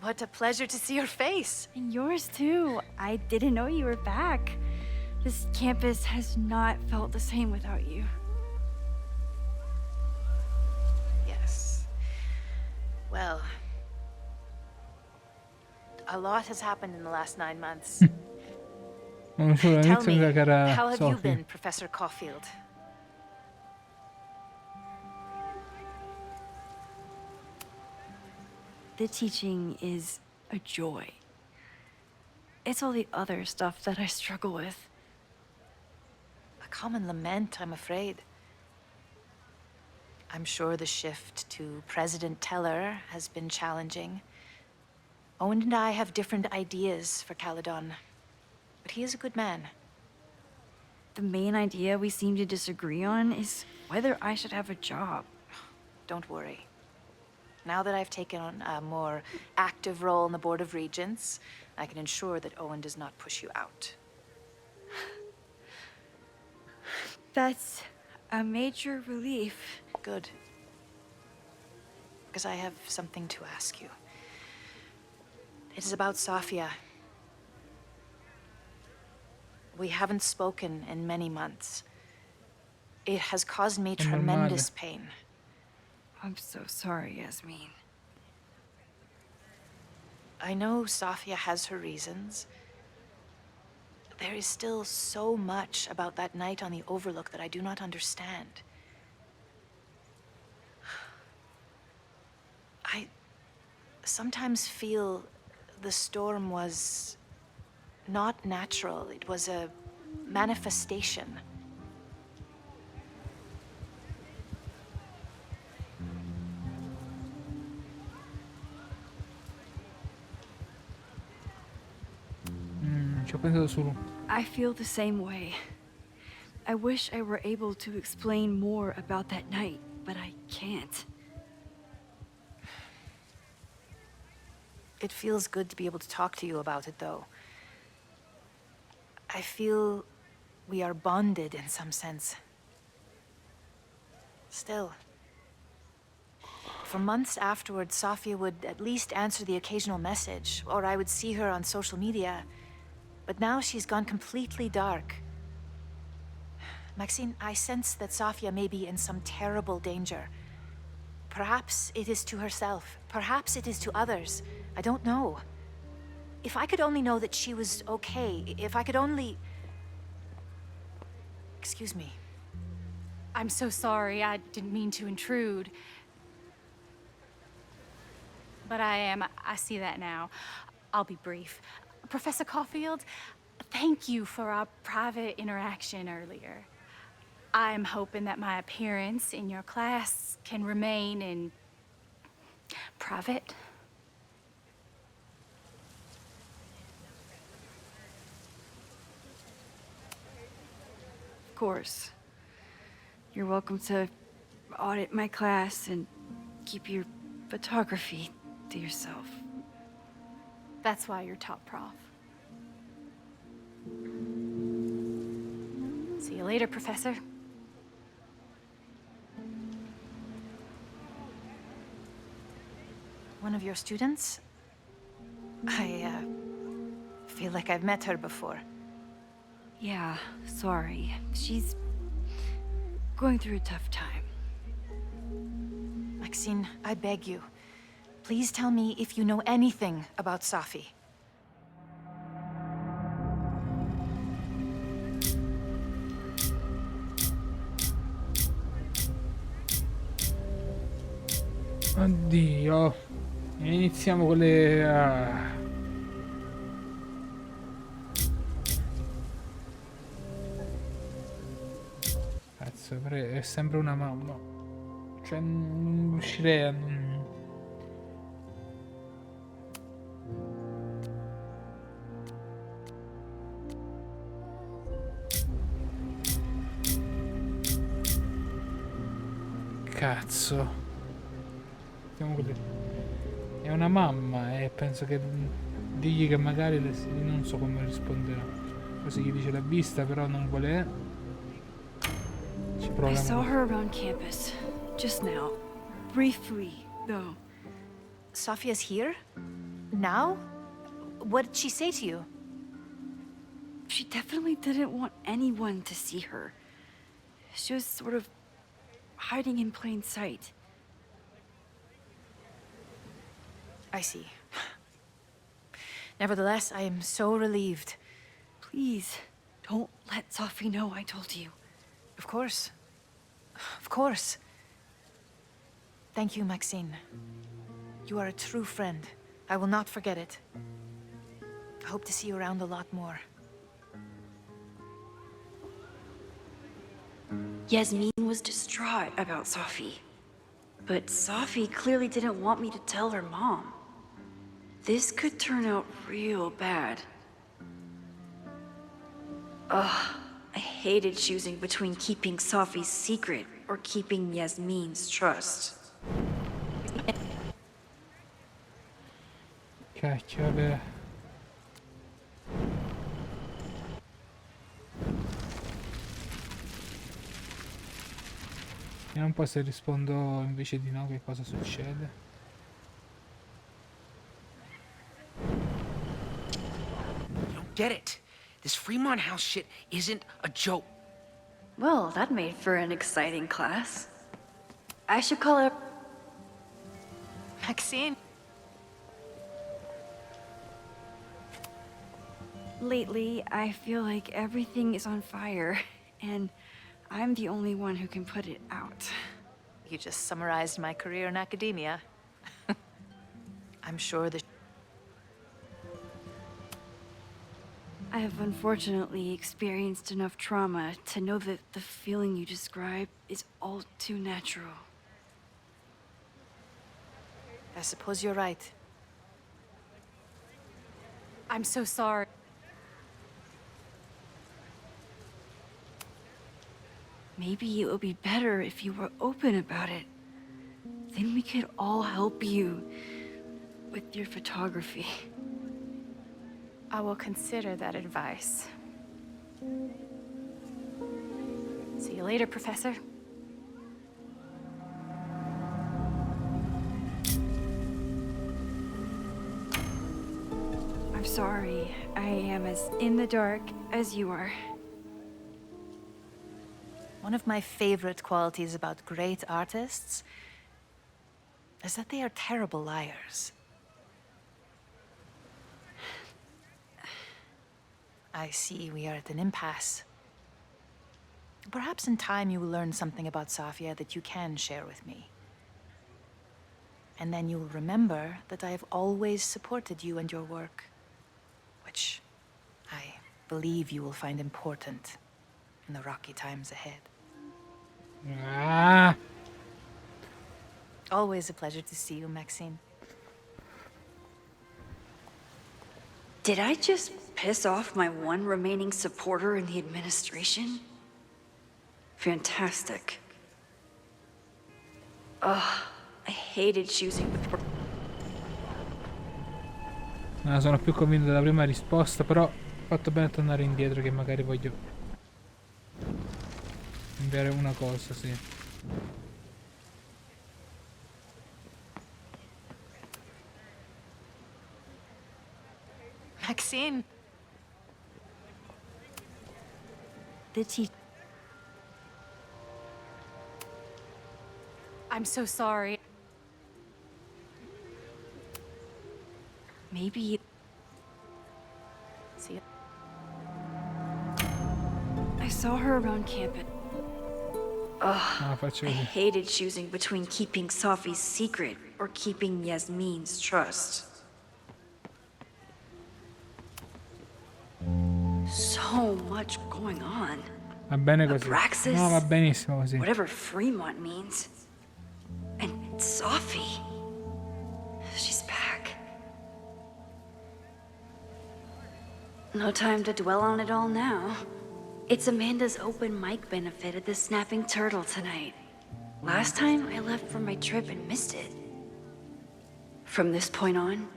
S: what a pleasure to see your face.
P: And yours too. I didn't know you were back. This campus has not felt the same without you.
S: Yes. Well,
F: A lot has happened in the last 9 months.
A: Non solo
F: Tell
A: all'inizio mi sa
F: me,
A: che era
F: how have you
A: Sophie.
F: been, Professor Caulfield?
P: The teaching is a joy. It's all the other stuff that I struggle with.
F: A common lament, I'm afraid. I'm sure the shift to President Teller has been challenging. Owen and I have different ideas for Caledon, but he is a good man.
P: The main idea we seem to disagree on is whether I should have a job.
F: Don't worry. Now that I've taken on a more active role in the Board of Regents, I can ensure that Owen does not push you out.
P: That's a major relief.
F: Good. Because I have something to ask you. It is about Safia. We haven't spoken in many months. It has caused me tremendous pain.
P: I'm so sorry, Yasmin.
F: I know Safia has her reasons. There is still so much about that night on the Overlook that I do not understand. I sometimes feel the storm was not natural. It was a manifestation.
A: Ci ho pensato solo.
P: I feel the same way. I wish I were able to explain more about that night, but I can't.
F: It feels good to be able to talk to you about it, though. I feel we are bonded in some sense. Still, for months afterwards, Safia would at least answer the occasional message, or I would see her on social media. But now she's gone completely dark. Maxine, I sense that Safia may be in some terrible danger. Perhaps it is to herself. Perhaps it is to others. I don't know. If I could only know that she was okay, if I could only... Excuse me.
D: I'm so sorry. I didn't mean to intrude. But I see that now. I'll be brief. Professor Caulfield, thank you for our private interaction earlier. I'm hoping that my appearance in your class can remain in private.
P: Of course. You're welcome to audit my class and keep your photography to yourself.
D: That's why you're top prof. See you later, Professor.
F: One of your students? I feel like I've met her before.
P: Yeah, sorry. She's going through a tough time.
F: Maxine, I beg you. Please tell me if you know anything about Safi.
A: Oddio. E iniziamo con le... Cazzo, è sempre una mamma. Cioè, non riuscirei a... Cazzo. È una mamma e penso che digli che magari non so come risponderà. Così gli dice l'ha vista però non vuole. Ci
P: I
A: proviamo.
P: saw her around campus just now. Briefly, though.
F: Safia's here? Now? What did she say to you?
P: She definitely didn't want anyone to see her. She was sort of hiding in plain sight.
F: I see. Nevertheless, I am so relieved.
P: Please, don't let Sophie know I told you.
F: Of course. Of course. Thank you, Maxine. You are a true friend. I will not forget it. I hope to see you around a lot more.
R: Yasmin was distraught about Sophie. But Sophie clearly didn't want me to tell her mom. This could turn out real bad. Ugh, I hated choosing between keeping Sophie's secret or keeping Yasmin's trust.
A: Cacchio, vabbè. Vediamo un po' se rispondo invece di no, che cosa succede.
M: You don't get it. This Fremont House shit isn't a joke.
R: Well, that made for an exciting class. I should call her...
F: Maxine?
P: Lately, I feel like everything is on fire, and I'm the only one who can put it out.
F: You just summarized my career in academia. I'm sure the...
P: I have unfortunately experienced enough trauma to know that the feeling you describe is all too natural.
F: I suppose you're right.
D: I'm so sorry.
P: Maybe it would be better if you were open about it. Then we could all help you with your photography.
D: I will consider that advice. See you later, Professor.
P: I'm sorry. I am as in the dark as you are.
F: One of my favorite qualities about great artists is that they are terrible liars. I see we are at an impasse. Perhaps in time you will learn something about Safia that you can share with me. And then you will remember that I have always supported you and your work, which I believe you will find important in the rocky times ahead.
A: Ah.
F: Always a pleasure to see you, Maxine.
R: Did I just piss off my one remaining supporter in the administration? Fantastic. Ugh, I hated choosing the...
A: No, sono più convinto della prima risposta, però ho fatto bene a tornare indietro, che magari voglio inviare una cosa, sì.
F: Maxine.
D: I'm so sorry.
P: Maybe...
F: See you.
P: I saw her around campus.
R: Ugh, I hated choosing between keeping Sophie's secret or keeping Yasmin's trust. So much going on.
A: Va bene così.
R: Abraxas,
A: No, va benissimo così.
R: whatever Fremont means. And Sophie. She's back. No time to dwell on it all now. It's Amanda's open mic benefit at the Snapping Turtle tonight. Last time I left for my trip and missed it. From this point on,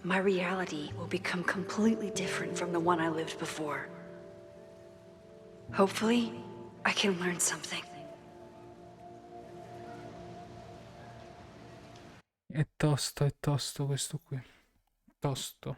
R: my reality will become completely different from the one I lived before. Hopefully, I can learn something.
A: È tosto questo qui. Tosto.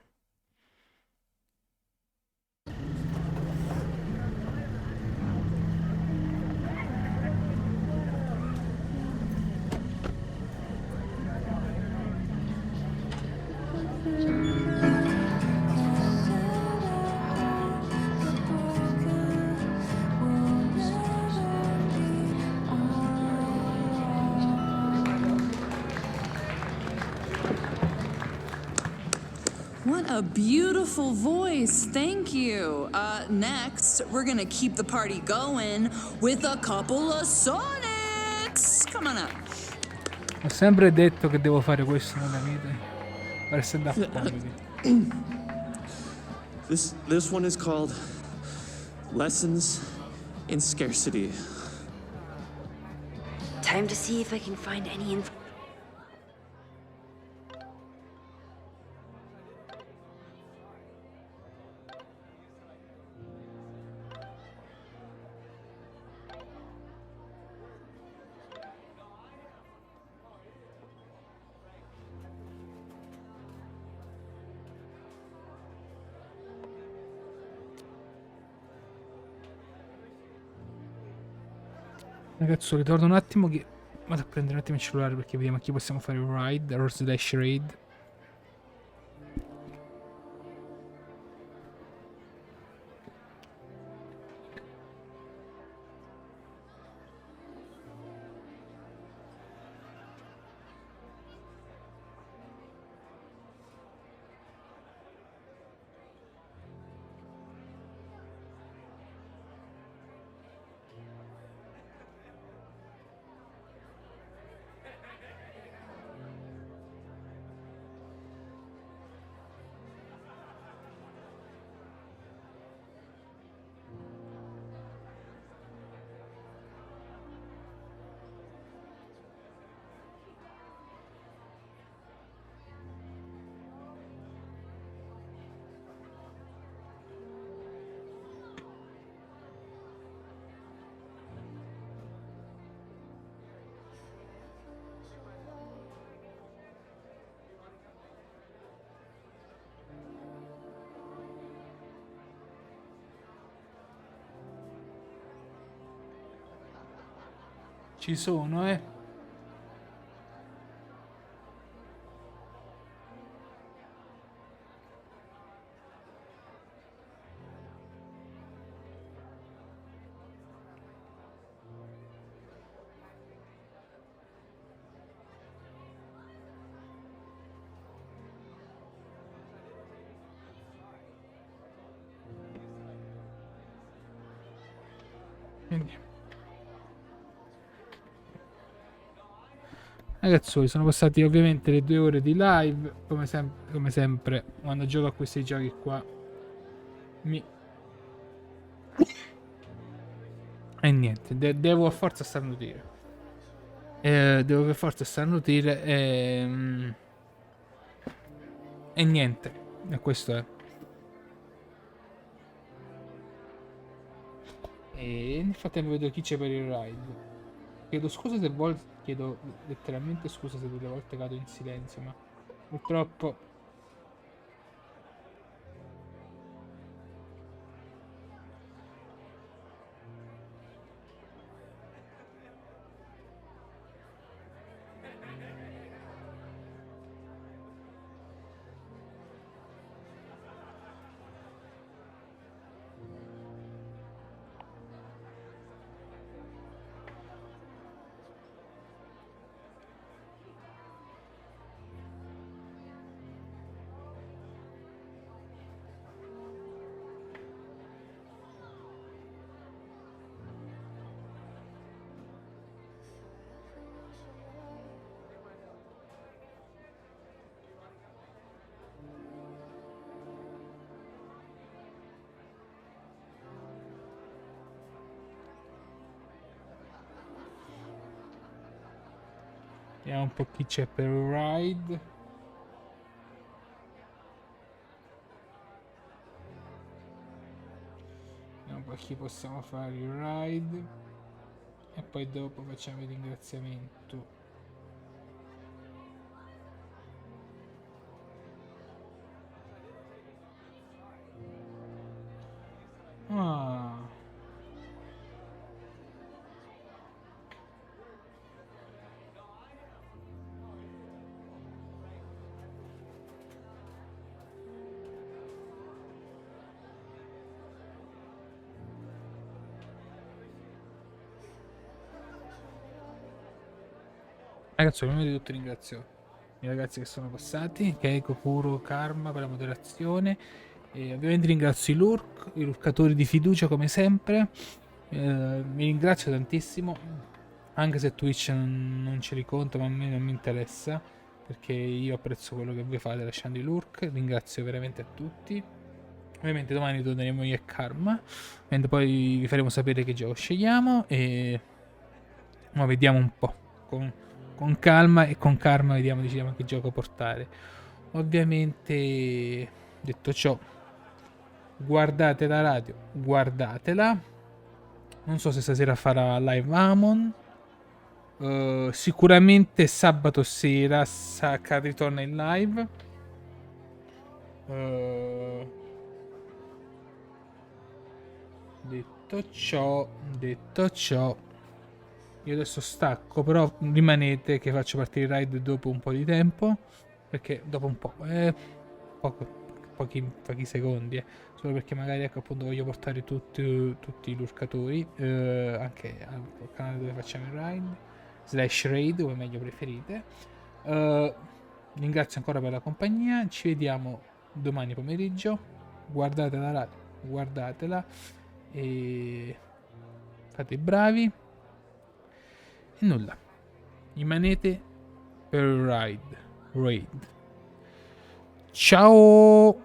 C: What a beautiful voice. Thank you. Next, we're gonna keep the party going with a couple of sonnets. Come on up.
A: Ho sempre detto che devo fare questo nella vita. Per stand-up comedy.
V: This one is called Lessons in Scarcity.
R: Time to see if I can find any info.
A: Ragazzi, ritorno un attimo che vado a prendere un attimo il cellulare perché vediamo a chi possiamo fare un ride or slash raid. Ci sono, Quindi. Ragazzi, sono passati ovviamente le 2 ore di live. Come sempre, quando gioco a questi giochi qua e niente, devo per forza starnutire. Devo per forza starnutire e niente. E questo è. E nel frattempo vedo chi c'è per il ride. Chiedo scusa se chiedo letteralmente scusa se delle volte cado in silenzio, ma purtroppo vediamo un po' chi c'è per il ride. Vediamo un po' chi possiamo fare il ride. E poi dopo facciamo il ringraziamento. Ah. Ragazzi, prima di tutto ringrazio i ragazzi che sono passati, Keiko, Kuro, Karma per la moderazione. E ovviamente ringrazio i lurkatori di fiducia come sempre. Vi ringrazio tantissimo, anche se Twitch non ce li conta, ma a me non mi interessa, perché io apprezzo quello che voi fate lasciando i lurk. Ringrazio veramente a tutti. Ovviamente domani torneremo io e Karma, mentre poi vi faremo sapere che gioco scegliamo e ma vediamo un po'. Con calma e con Karma decidiamo che gioco portare. Ovviamente, detto ciò, guardate la radio, guardatela. Non so se stasera farà live Amon. Sicuramente sabato sera Saka ritorna in live. Detto ciò, io adesso stacco, però rimanete che faccio partire il raid dopo un po' di tempo. Perché dopo un po', pochi secondi, solo perché magari ecco appunto voglio portare tutti i lurkatori anche al canale dove facciamo il raid / raid, come meglio preferite. Ringrazio ancora per la compagnia, ci vediamo domani pomeriggio. Guardate la radio, guardatela e fate i bravi e nulla, rimanete per il raid. Ciao.